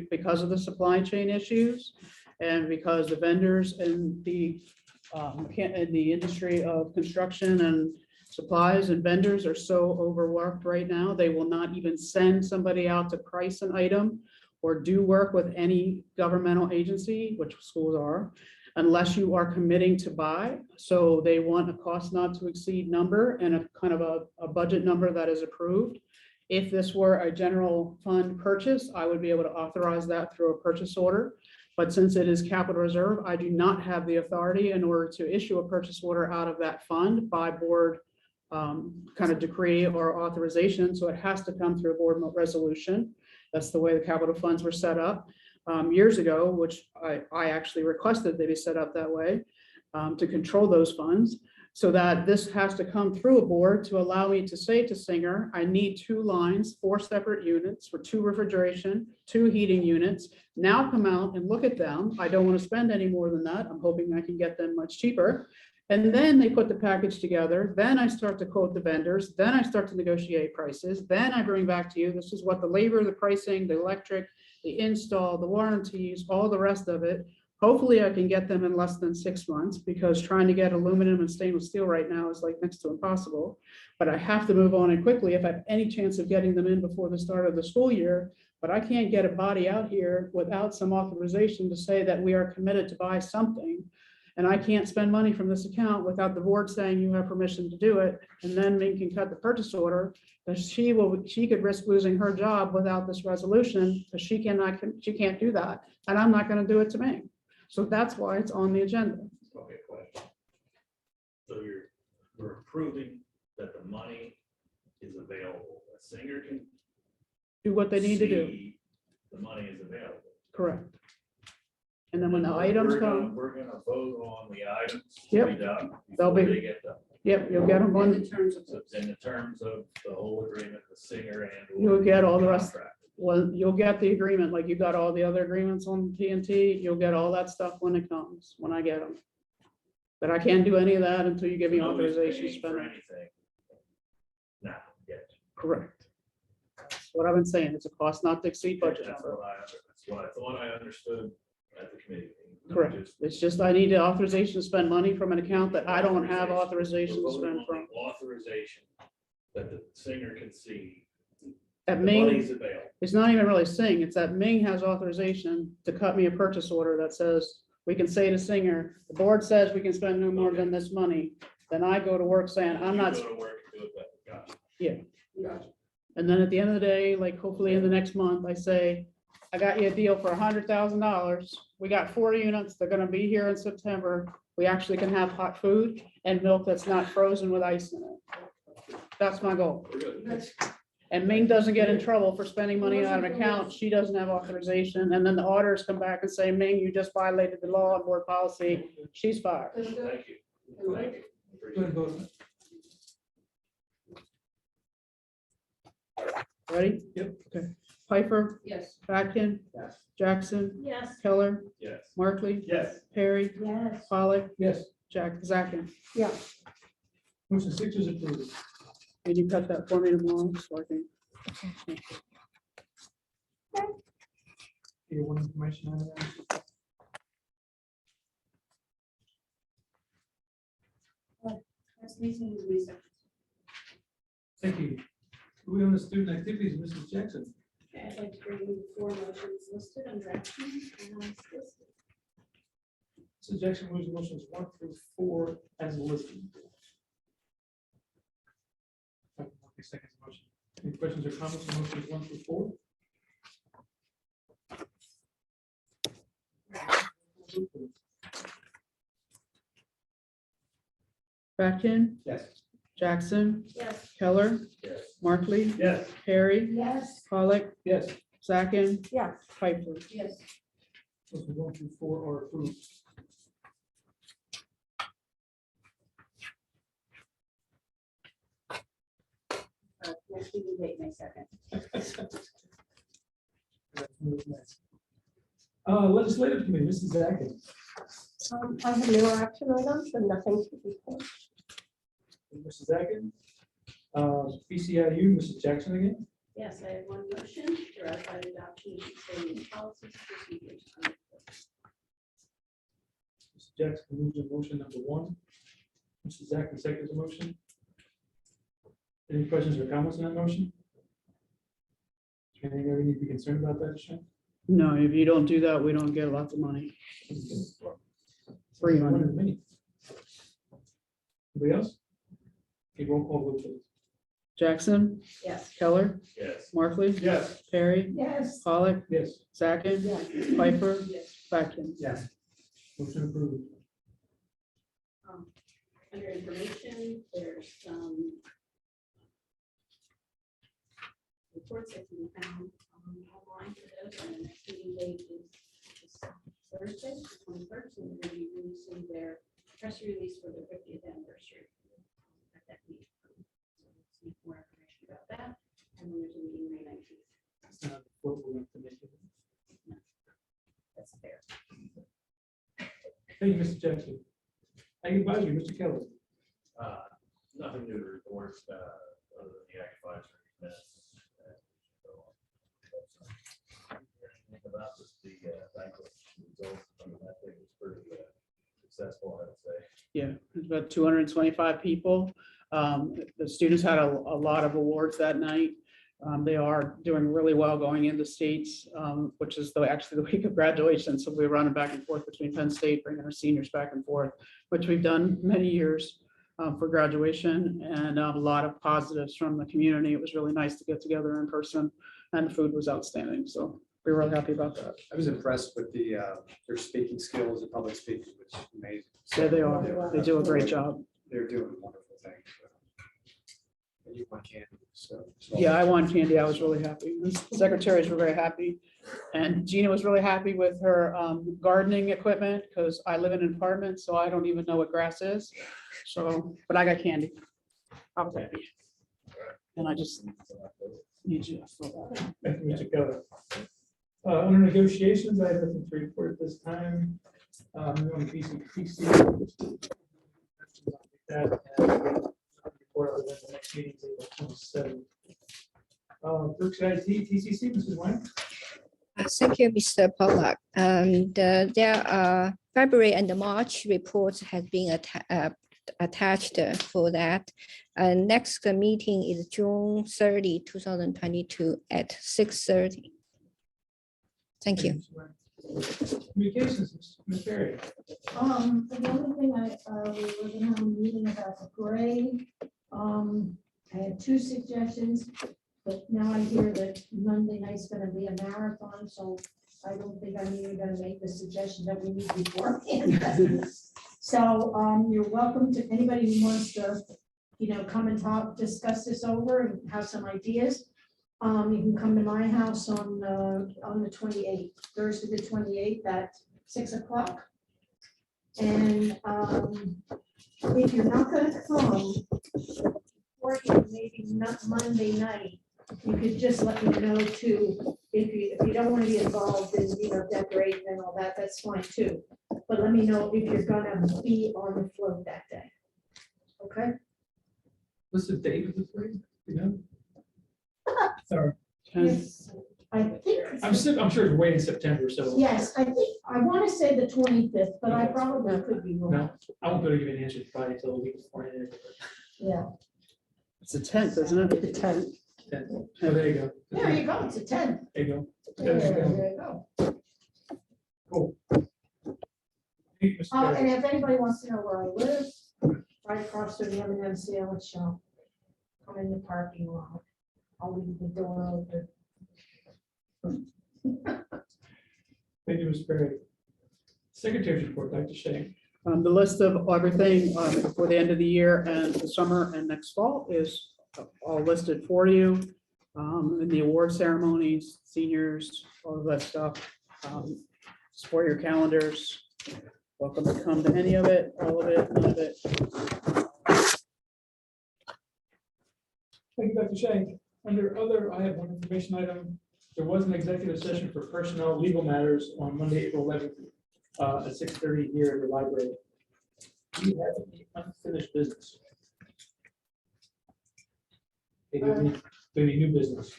because of the supply chain issues and because the vendors and the in the industry of construction and supplies and vendors are so overworked right now, they will not even send somebody out to price an item or do work with any governmental agency, which schools are, unless you are committing to buy. So they want a cost not to exceed number and a kind of a budget number that is approved. If this were a general fund purchase, I would be able to authorize that through a purchase order. But since it is capital reserve, I do not have the authority in order to issue a purchase order out of that fund by board kind of decree or authorization. So it has to come through a board resolution. That's the way the capital funds were set up years ago, which I actually requested they be set up that way to control those funds. So that this has to come through a board to allow me to say to Singer, I need 2 lines, 4 separate units for 2 refrigeration, 2 heating units. Now come out and look at them. I don't want to spend any more than that. I'm hoping I can get them much cheaper. And then they put the package together. Then I start to quote the vendors. Then I start to negotiate prices. Then I bring back to you, this is what the labor, the pricing, the electric, the install, the warranties, all the rest of it. Hopefully I can get them in less than 6 months, because trying to get aluminum and stainless steel right now is like next to impossible. But I have to move on and quickly if I have any chance of getting them in before the start of the school year. But I can't get a body out here without some authorization to say that we are committed to buy something. And I can't spend money from this account without the board saying you have permission to do it. And then Ming can cut the purchase order. But she could risk losing her job without this resolution, because she can't do that. And I'm not going to do it to Ming. So that's why it's on the agenda. Okay, question. So we're approving that the money is available. A singer can. Do what they need to do. see The money is available. Correct. And then when the We're items gonna- come, We're gonna vote on the items. Yep. to be done They'll before be- They get done. yep, you'll get them In on, the terms of. So in the terms of the whole agreement, the singer and. You'll get all the rest. contract. well, you'll get the agreement, like you got all the other agreements on TNT, you'll get all that stuff when it comes, when I get them. But I can't do any of that until you give me Nobody's authorization to paying spend for it. anything. Now, yet. Correct. That's what I've been saying, it's a cost not to exceed budget That's number. what I thought I understood at the committee. meeting. Correct. Just- It's just I need the authorization to spend money from an account that I don't have authorization to We're voting spend on from. the Authorization that the singer can see. At The Ming, money's available. it's not even really Sing, it's that Ming has authorization to cut me a purchase order that says, we can say to Singer, the board says we can spend no more than this money. Then I go to work saying, I'm You not, Go to work and do it better. Gotcha. Gotcha. and then at the end of the day, like hopefully in the next month, I say, I got you a deal for $100,000. We got 4 units. They're gonna be here in September. We actually can have hot food and milk that's not frozen with ice in it. That's my goal. We're good. That's- And Ming doesn't get in trouble for spending money out of an account. She doesn't have authorization. And then the auditors come back and say, Ming, you just violated the law and board policy. She's fired. Thank you. Thank you. Go ahead, Appreciate it. vote on it. Ready? Yep. Okay. Piper, Yes. Batkin, Yes. Jackson, Yes. Keller, Yes. Markley, Yes. Perry, Yes. Pollock, Yes, Zakin. Yeah. motion 6 is approved. Can you cut that for me tomorrow? So I can. You want information on that? Next meeting is May 2nd. Thank you. Moving on to student activities, Mrs. Jackson. Okay, I'd like to bring you the 4 motions listed under actions as listed. Mrs. Jackson moves motions 1 through 4 as listed. Okay, second motion. Any questions or comments on motions 1 through 4? Batkin, Yes. Jackson, Yes. Keller, Yes. Markley, Yes. Perry, Yes. Pollock, Yes. Zakin, Yes. Piper. Yes. Motions 1 through 4 are approved. Next meeting date, May 2nd. Legislative committee, Mrs. Zakin. I have no action items and nothing to report. Mrs. Zakin. BCIU, Mrs. Jackson again. Yes, I have 1 motion to ratify the adoption of sustaining policies and procedures. Mrs. Jackson moves in motion number 1. Mrs. Zakin seconds the motion. Any questions or comments on that motion? Anything we need to be concerned about that, Sean? No, if you don't do that, we don't get lots of money. Free money. Anybody else? Okay, roll call vote, please. Jackson, Yes. Keller, Yes. Markley, Yes. Perry, Yes. Pollock, Yes, Zakin, Yes. Piper, Yes. Batkin. Yes. motion approved. Under information, there's some reports that can be found online for those, and the next meeting date is Thursday, the 21st, and we're going to be releasing their press release for the 50th anniversary. Thank you, Mr. Jackson. Thank you, Advisory, Mr. Kelly. Nothing new to report, other than the Act 5 minutes. Anything about this, the banquet results, I mean, that thing was pretty successful, I would say. Yeah, there's about 225 people. The students had a lot of awards that night. They are doing really well going into states, which is actually the week of graduation. So we're running back and forth between Penn State, bringing our seniors back and forth, which we've done many years for graduation, and a lot of positives from the community. It was really nice to get together in person, and the food was outstanding. So we're really happy about that. I was impressed with their speaking skills and public speaking, which is amazing. So they are. They do a great job. They're doing wonderful things. And you want candy, so. Yeah, I won candy. I was really happy. The secretaries were very happy. And Gina was really happy with her gardening equipment, because I live in an apartment, so I don't even know what grass is. So, but I got candy. I was happy. And I just need you to fill that out. Thank you, Mr. Kelly. Under negotiations, I have nothing to report at this time. On BCPC. Report other than the next meeting is April 27th. Brookside TCC, Mrs. Wang. Thank you, Mr. Pollack. And there are February and March reports has been attached for that. Next meeting is June 30, 2022 at 6:30. Thank you. Communications, Ms. Berry. The only thing we were gonna have a meeting about the grade. I had two suggestions, but now I hear that Monday night's gonna be a marathon, so I don't think I'm even gonna make the suggestion that we meet beforehand. So, you're welcome to anybody who wants to, come and discuss this over and have some ideas. You can come to my house on the 28th, Thursday, the 28th at 6 o'clock. And if you're not gonna come, or maybe not Monday night, you could just let me know too. If you don't want to be involved in, decorating and all that, that's fine too. But let me know if you're gonna be on the float that day. Okay? What's the date of the parade? You know? Sorry. Yes, I think. I'm sure it's way in September, so. Yes, I want to say the 25th, but I probably could be wrong. No, I won't be able to give you an answer probably until the week before. Yeah, It's the 10th, isn't it? The 10th. Oh, there you go. there you go, it's a 10. There you go. There you go. Cool. Hey, Mr. And Perry. if anybody wants to know where I live, right across from the M&M sandwich shop, I'm in the parking lot. I'll leave the door open. Thank you, Mr. Perry. Secretary's report, Dr. Shea. The list of everything for the end of the year and the summer and next fall is all listed for you. In the award ceremonies, seniors, all of that stuff. It's for your calendars. Welcome to come to any of it, all of it, none of it. Thank you, Dr. Shea. Under other, I have one information item. There was an executive session for personnel legal matters on Monday, April 11th at 6:30 here at the library. Do you have any unfinished business? Maybe new business.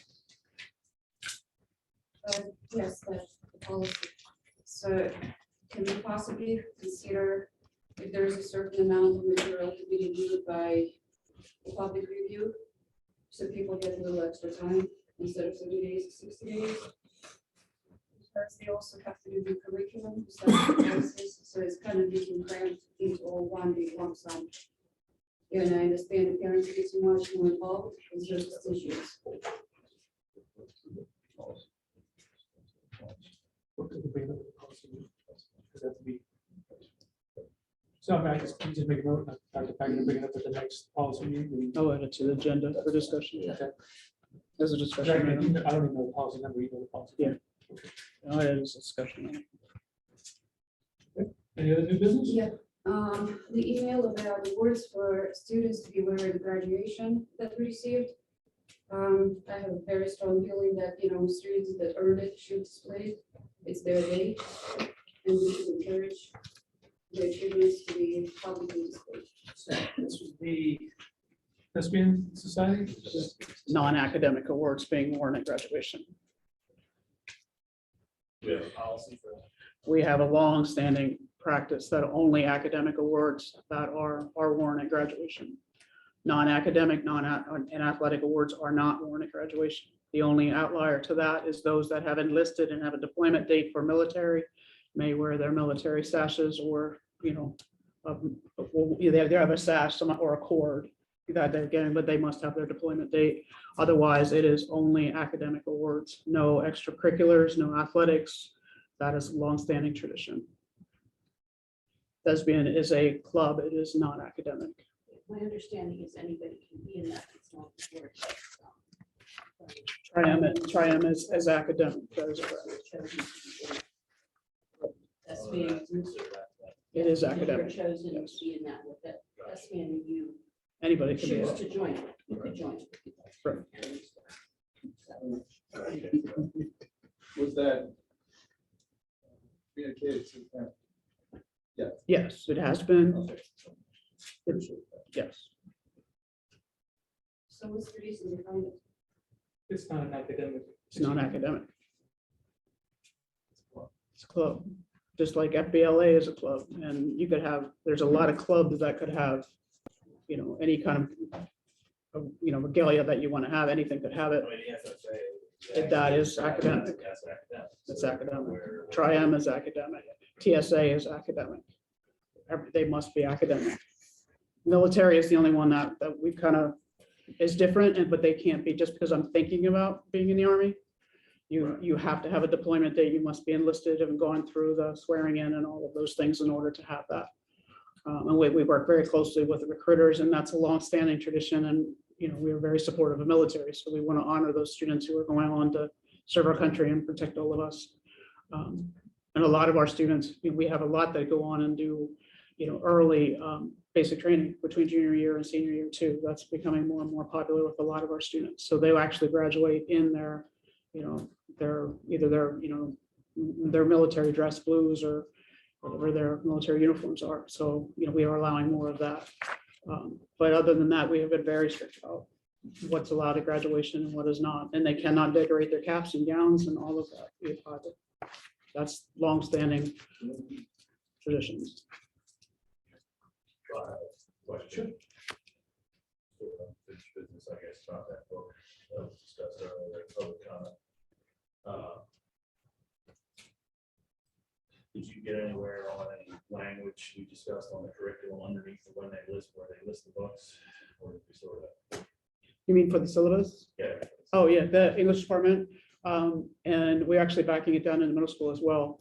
Yes, that's the policy. So can we possibly consider if there is a certain amount of material to be reviewed by the public review? So people get a little extra time instead of 30 days, 60 days. Because they also have to do the curriculum, so it's kind of being crammed into all one big lump sum. And I understand the parents get too much more involved in certain issues. So I guess you just make a note, Dr. Packer, to bring it up at the next policy meeting. I'll add it to the agenda for discussion. Okay. There's a I discussion. don't item. even know the policy number, you know the policy. Yeah. I'll add it as a discussion. item. Any other new business? Yeah, the email about awards for students to be aware of the graduation that we received. I have a very strong feeling that, students that earned it should display it. It's their day. And we should encourage the achievements to be publicly disclosed. This would be Thespian Society? Non-academic awards being worn at graduation. We have a policy for that. We have a long-standing practice that only academic awards that are worn at graduation. Non-academic, and athletic awards are not worn at graduation. The only outlier to that is those that have enlisted and have a deployment date for military may wear their military sashes or, they have a sash or a cord that they're getting, but they must have their deployment date. Otherwise, it is only academic awards, no extracurriculars, no athletics. That is a longstanding tradition. Thespian is a club, it is not academic. My understanding is anybody can be in that. It's not the board. Trium is academic. That is correct. That's being. It is You were academic. chosen Yes. to be in that with that. That's being you Anybody can be. choose in to it. join. it. You could join. it. Right. Was that communicated to them? Yes, it has been. Okay. Yes. So what's the reason behind it? It's not an academic. It's not academic. It's a club, just like FBLA is a club, and you could have, there's a lot of clubs that could have, any kind of, regalia that you want to have, anything could have it. I mean, the FFA. That is academic. That's academic. It's So academic. where- Trium is academic. TSA is academic. They must be academic. Military is the only one that we kind of is different, but they can't be just because I'm thinking about being in the Army. You have to have a deployment date. You must be enlisted and gone through the swearing in and all of those things in order to have that. And we work very closely with the recruiters, and that's a longstanding tradition. And, we are very supportive of military. So we want to honor those students who are going on to serve our country and protect all of us. And a lot of our students, we have a lot that go on and do, early basic training between junior year and senior year too. That's becoming more and more popular with a lot of our students. So they actually graduate in their, their military dress blues or whatever their military uniforms are. So, we are allowing more of that. But other than that, we have been very strict about what's allowed at graduation and what is not. And they cannot decorate their caps and gowns and all of that. That's longstanding traditions. Question. Finished business, I guess, about that book that was discussed earlier, public comment. Did you get anywhere on any language we discussed on the curriculum underneath the when they list, where they list the books? Or did we sort of? You mean for the syllabus? Yeah. Oh, yeah, the English department. And we're actually backing it down in the middle school as well.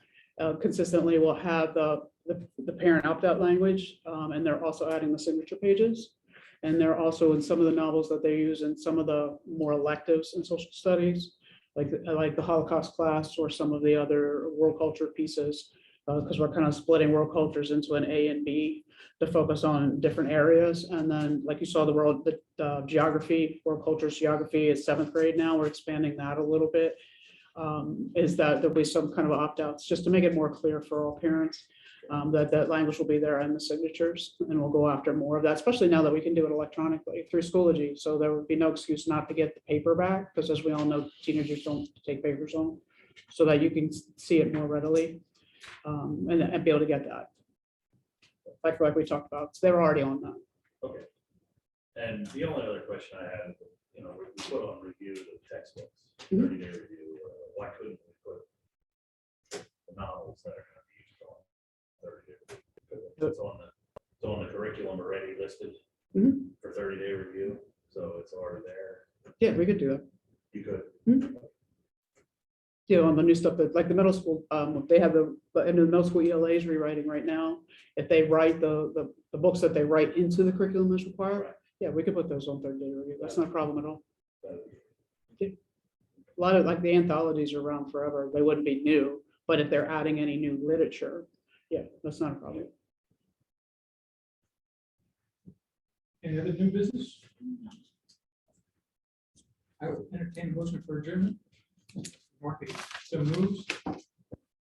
Consistently, we'll have the parent opt-out language, and they're also adding the signature pages. And they're also in some of the novels that they use in some of the more electives in social studies, like the Holocaust class or some of the other world culture pieces, because we're kind of splitting world cultures into an A and B to focus on different areas. And then, like you saw, the geography, world cultures geography is 7th grade now. We're expanding that a little bit. Is that there'll be some kind of opt-outs just to make it more clear for all parents. That language will be there in the signatures, and we'll go after more of that, especially now that we can do it electronically through Schoology. So there would be no excuse not to get the paper back, because as we all know, teenagers don't take papers home, so that you can see it more readily and be able to get that. Like we talked about, so they're already on that. Okay. And the only other question I had, we put on review the textbooks, 30-day review. Why couldn't we put the novels that are going to be used on 30-day? It's on the curriculum already listed for 30-day review, so it's already there. Yeah, we could do that. You could. On the new stuff that, like the middle school, they have in the middle school ELA is rewriting right now. If they write the books that they write into the curriculum as required, yeah, we could put those on 30-day review. That's not a problem at all. A lot of like the anthologies are around forever. They wouldn't be new, but if they're adding any new literature, yeah, that's not a problem. Any other new business? I would entertain a motion for adjournment. Mark, so moves.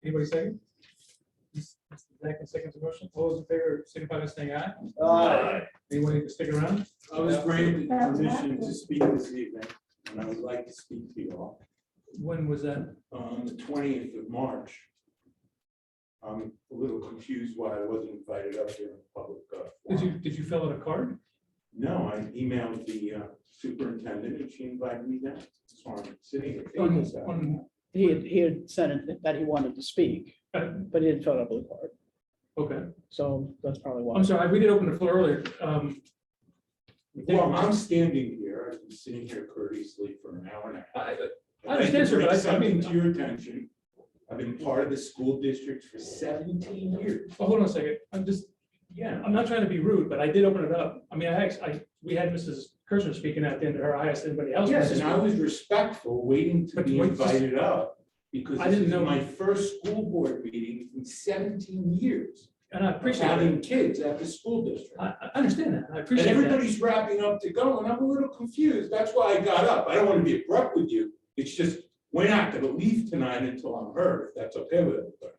Anybody second? Zach and seconds the motion. All those in favor, signify by saying aye. Aye. Anyone need to stick around? I was granted permission to speak this evening, and I would like to speak to you all When was that? on the 20th of March. I'm a little confused why I wasn't invited up here in public. Did you fill out a card? No, I emailed the superintendent and she invited me down. So I'm sitting here. On- He had said it that he wanted to speak, but he didn't fill out a blue card. Okay, So that's probably why. I'm sorry, we did open the floor earlier. Well, I'm standing here. I've been sitting here courteously for an hour and a half. I understand, sir, but I Something mean, to your attention. I've been part of the school district for 17 years. hold on a second. Yeah. I'm not trying to be rude, but I did open it up. I mean, we had Mrs. Kirshner speaking at the end of her. I asked anybody else. Yes, to and I speak. was respectful, waiting to But be wait, just- invited up, because I this didn't is know- my first school board meeting in 17 years. And I appreciate it. Having kids at the school district. I understand that. I And appreciate that. everybody's wrapping up to go, and I'm a little confused. That's why I got up. I don't want to be abrupt with you. It's just, we're not going to leave tonight until I'm heard, if that's okay with everybody.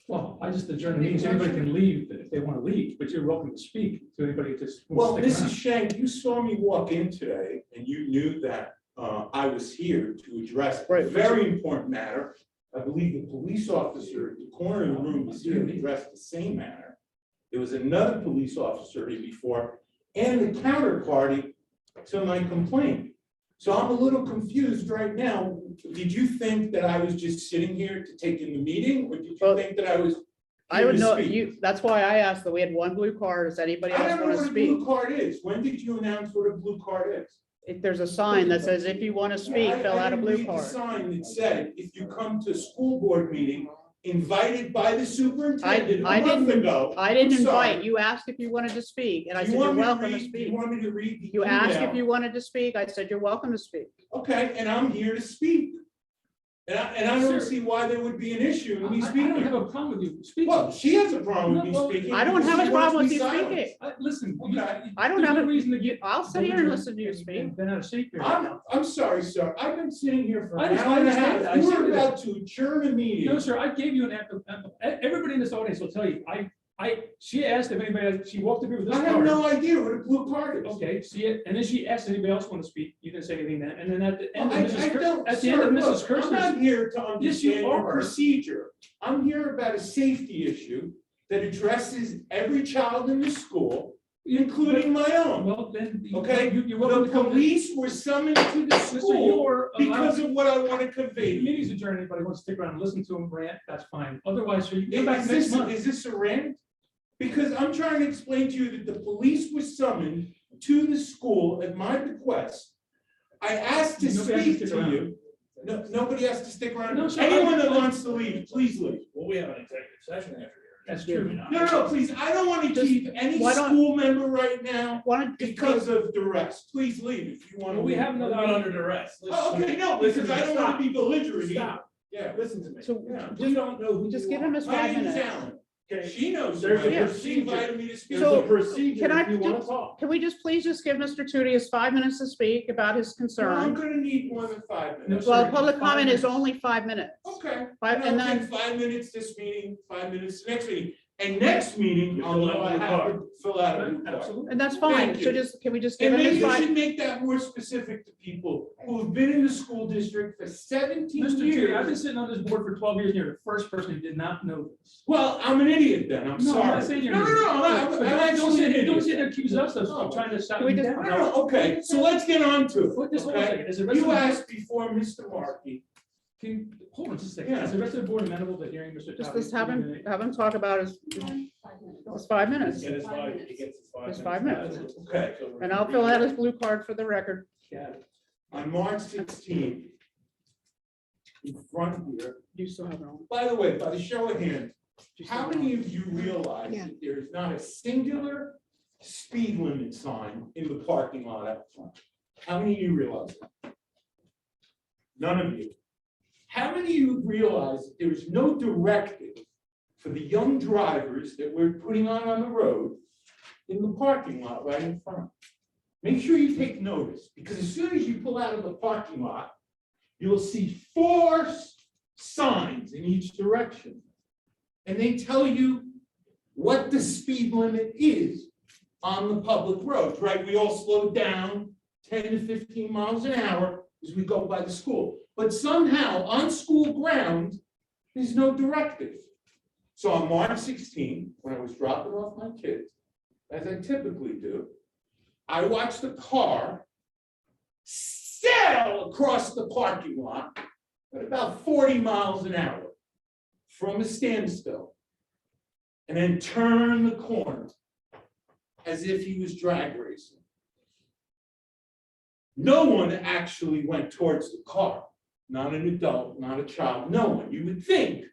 Well, I just adjourned the meeting. So anybody can leave if they want to leave, but you're welcome to speak to anybody that just. Well, wants to stick Mrs. Shank, you saw me walk in today, and you knew that I was here to address a Right. very important matter. I believe the police officer at the corner of the room was here to address the same matter. There was another police officer here before, and the counterparty to my complaint. So I'm a little confused right now. Did you think that I was just sitting here to take in the meeting, or did you Well, think that I was? I here would to know, speak? that's why I asked that we had one blue card. Does anybody I else don't know want to what a blue speak? card is. When did you announce what a blue card is? If there's a sign that says, if you want to speak, I fill out a didn't blue read the card. sign that said, if you come to school board meeting, invited by the superintendent I a month didn't- ago. I didn't I'm sorry. invite, you asked if you wanted to speak, and I Do said, you you're want me to welcome to read- do speak. You want me to read the You asked if email? you wanted to speak, I said, you're welcome to speak. Okay, and I'm here to speak. And I don't Sir. see why there would be an issue in me I don't have speaking. a problem with you speaking. Well, she has a problem with me No, well, speaking. I don't because have she a wants problem with me you silenced. speaking. Listen. Okay. I don't there's have no a reason to get. I'll sit here and listen to you speak. Been out of shape here. I'm sorry, sir. I've been sitting here for I an hour and a understand. half. I You see were that. about to adjourn a meeting. No, sir, I gave you an everybody in this audience will tell you, she asked if anybody, she walked through with this I have card. no idea what a blue card is. Okay, see it, and then she asked anybody else want to speak, you didn't say anything then, and then at the end I of Mrs. don't, At the end of sir, Mrs. look, I'm Kirschner's. not here to Yes, you understand your are. procedure. I'm here about a safety issue that addresses every child in the school, including my own. Well, then. Okay, You're welcome The to come. police were summoned to the Mr. school You're because allowed. of what I want to The convey. meeting's adjourned, anybody wants to stick around and listen to him rant, that's fine, otherwise, sir, you can come back Is next this, month. is this a rant? Because I'm trying to explain to you that the police was summoned to the school at my request. I asked to Nobody has to speak stick to around. you. No, nobody has to stick around. No, sir, Anyone that wants to leave, please leave. Well, we have an executive session after here. That's true. No, please, I don't want to Just- keep any why don't- school member right now Why don't, because of duress. Please leave if you want to. Well, we have We're another. not under duress. Oh, okay, no, Listen because to I me. don't want to be belligerent. either. Stop. Yeah, Listen to me. so yeah. We don't know who just you give are. him his 5 My name's minutes. Alan. Okay. She knows. There's who I a am. procedure. She invited me to speak. There's So, a procedure can I if you want to just- talk. Can we just please just give Mr. Tootie his 5 minutes to speak about his No, I'm concern? gonna need more than 5 minutes. No, Well, sir, public 5 comment is minutes. only 5 minutes. Okay. Five- And and then then- 5 minutes this meeting, 5 minutes the next meeting. And next meeting, You I'll fill know out I the have card. to fill out a new card. Absolutely. And that's fine. Thank So you. just, can we just give And him his maybe you 5? should make that more specific to people who have been in the school district for 17 Mr. Tootie, I've been years. sitting on this board for 12 years, and you're the first person who did not know this. Well, I'm an idiot then, I'm No, I'm sorry. not saying you're. No, I'm not. But I'm don't actually sit- an Don't idiot. sit there and accuse us No. of trying to shut Can we you just- down. No, okay, so let's get on to Wait, it, just hold on a okay? second. Is the rest of You the- asked before, Mr. Markey. Hold on just a second. Yeah. Is the rest of the board amenable to hearing Mr. Just, Tootie? just have him talk about his 5 minutes. Get his five, he gets his 5 minutes. His 5 minutes. Okay. And I'll fill out his blue card for the record. Yeah. On March 16th, in front here, You still have it on. by the way, by the show of hands, Do you still how have it many on? of you realize Yeah. that there is not a singular speed limit sign in the parking lot out front? How many of you realize that? None of you. How many of you realize that there is no directive for the young drivers that we're putting on the road in the parking lot right in front? Make sure you take notice, because as soon as you pull out of the parking lot, you'll see 4 signs in each direction. And they tell you what the speed limit is on the public roads, right? We all slow down 10 to 15 miles an hour as we go by the school. But somehow on school ground, there's no directive. So on March 16, when I was dropping off my kids, as I typically do, I watched the car sail across the parking lot at about 40 miles an hour from a standstill, and then turn the corner as if he was drag racing. No one actually went towards the car, not an adult, not a child, no one. You would think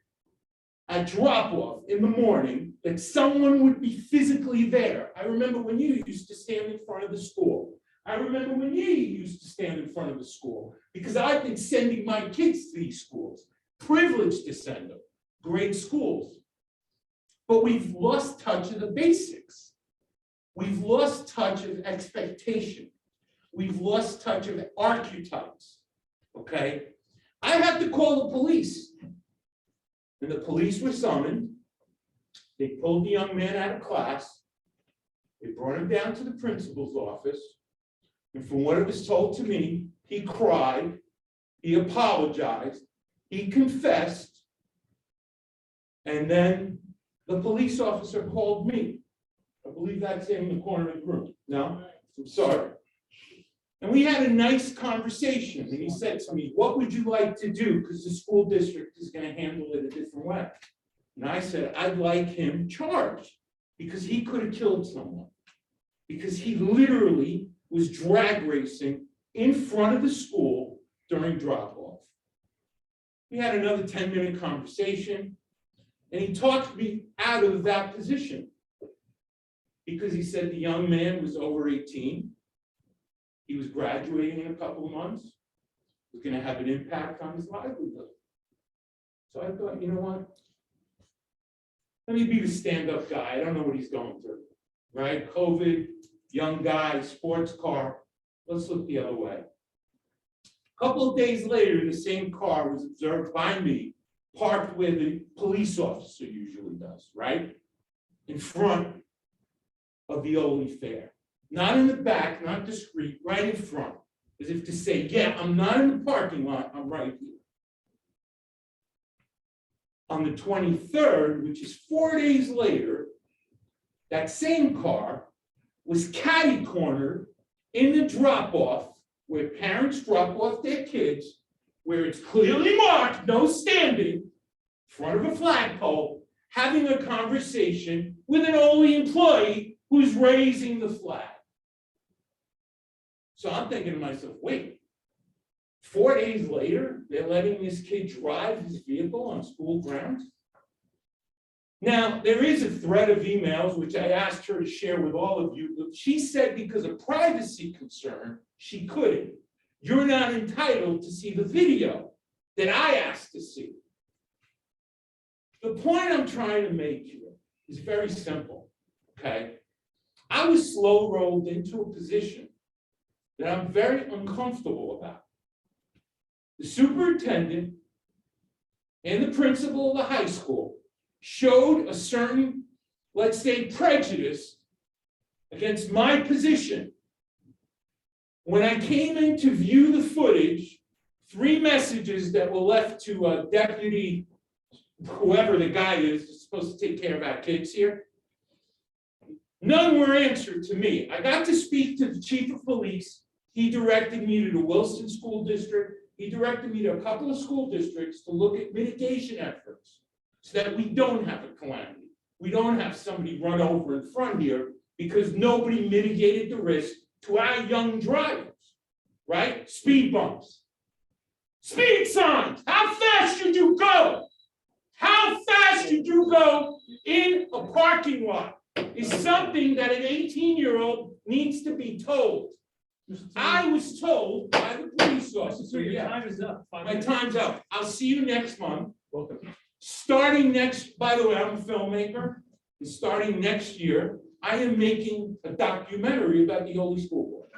at drop-off in the morning that someone would be physically there. I remember when you used to stand in front of the school. I remember when you used to stand in front of the school, because I've been sending my kids to these schools, privileged to send them, great schools. But we've lost touch of the basics. We've lost touch of expectation. We've lost touch of archetypes, okay? I had to call the police. And the police were summoned. They pulled the young man out of class. They brought him down to the principal's office. And from what it was told to me, he cried, he apologized, he confessed. And then the police officer called me. I believe that's him in the corner of the room. No, I'm sorry. And we had a nice conversation. And he said to me, what would you like to do? Because the school district is going to handle it a different way. And I said, I'd like him charged because he could have killed someone. Because he literally was drag racing in front of the school during drop-off. We had another 10-minute conversation, and he talked me out of that position because he said the young man was over 18. He was graduating in a couple of months. It was going to have an impact on his livelihood. So I thought, you know what? Let me be the stand-up guy. I don't know what he's going through, right? COVID, young guy, sports car. Let's look the other way. A couple of days later, the same car was observed by me, parked where the police officer usually does, right? In front of the Oley Fair. Not in the back, not discreet, right in front. As if to say, yeah, I'm not in the parking lot, I'm right here. On the 23rd, which is 4 days later, that same car was catty-cornered in the drop-off where parents drop off their kids, where it's clearly marked, no standing, in front of a flagpole, having a conversation with an Oley employee who's raising the flag. So I'm thinking to myself, wait, 4 days later, they're letting this kid drive his vehicle on school grounds? Now, there is a thread of emails, which I asked her to share with all of you, but she said because of privacy concern, she couldn't. You're not entitled to see the video that I asked to see. The point I'm trying to make here is very simple, okay? I was slow-rolled into a position that I'm very uncomfortable about. The superintendent and the principal of the high school showed a certain, let's say, prejudice against my position. When I came in to view the footage, 3 messages that were left to deputy, whoever the guy is supposed to take care of our kids here, none were answered to me. I got to speak to the chief of police. He directed me to the Wilson School District. He directed me to a couple of school districts to look at mitigation efforts so that we don't have a calamity. We don't have somebody run over in front here because nobody mitigated the risk to our young drivers, right? Speed bumps. Speed signs. How fast should you go? How fast should you go in a parking lot is something that an 18-year-old needs to be told. I was told by the police officer. So your time is up. My time's up. I'll see you next month. Welcome. Starting next, by the way, I'm a filmmaker. And starting next year, I am making a documentary about the Oley School Board.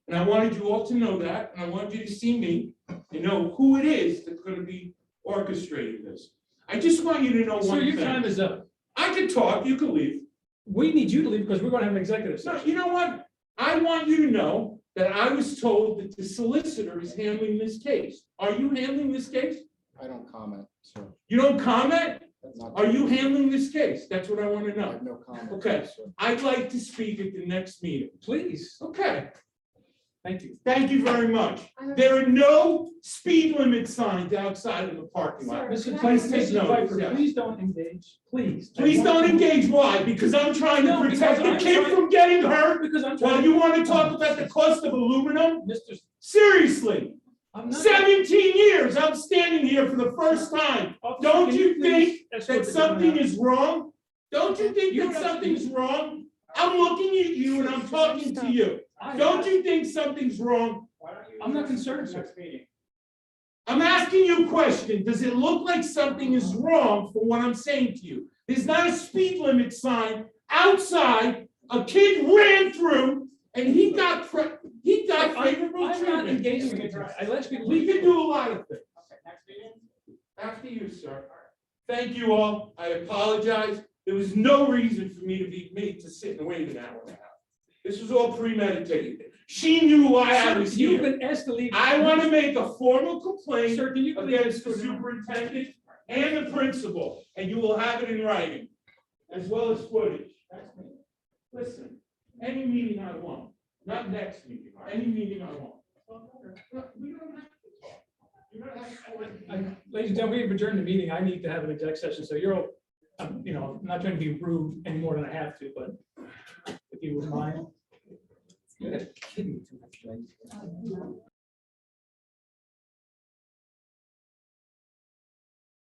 And I wanted you all to know that, and I wanted you to see me and know who it is that's going to be orchestrating this. I just want you to know one thing. Sir, your time is up. I can talk, you can leave. We need you to leave because we're going to have an executive So, session. you know what? I want you to know that I was told that the solicitor is handling this case. Are you handling this case? I don't comment, so. You don't comment? that's not- Are you handling this case? That's what I want to I know. have no comment. Okay. so. I'd like to speak at the next meeting. Please, Okay, thank you. thank you very much. There are no speed limit signs outside of the parking lot. Mr. Please take Mrs. notice, Piper, yes. please don't engage, please. Please don't engage. Why? Because I'm trying to No, because protect the I'm kid trying- from getting hurt. Because I'm While trying. you want to talk about the cost of aluminum? Mr. Seriously, I'm not. 17 years, I'm standing here for the first time. Officer, Don't can you please think escort that the something gentleman is wrong? Don't you think You that don't have to be- something's wrong? I'm looking at you and I'm talking to you. out? Don't you think something's wrong? I'm not concerned, sir. I'm asking you a question. Does it look like something is wrong for what I'm saying to you? There's not a speed limit sign outside. A kid ran through and he got favorable I'm not treatment. engaging with you. I let you. We can do a lot of things. After you, sir. Thank you all. I apologize. There was no reason for me to be made to sit and wait an hour and a half. This was all premeditated. She knew why I was You've here. been asked to leave. I want to make a formal complaint Sir, can you please? against the superintendent and the principal, and you will have it in writing, as well as footage. Listen, any meeting I want, not next meeting, any meeting I want. We don't have to talk. You don't have to. Ladies and gentlemen, we've adjourned the meeting. I need to have an exec session, so you're, I'm not trying to be rude any more than I have to, but if you would mind. You're kidding me.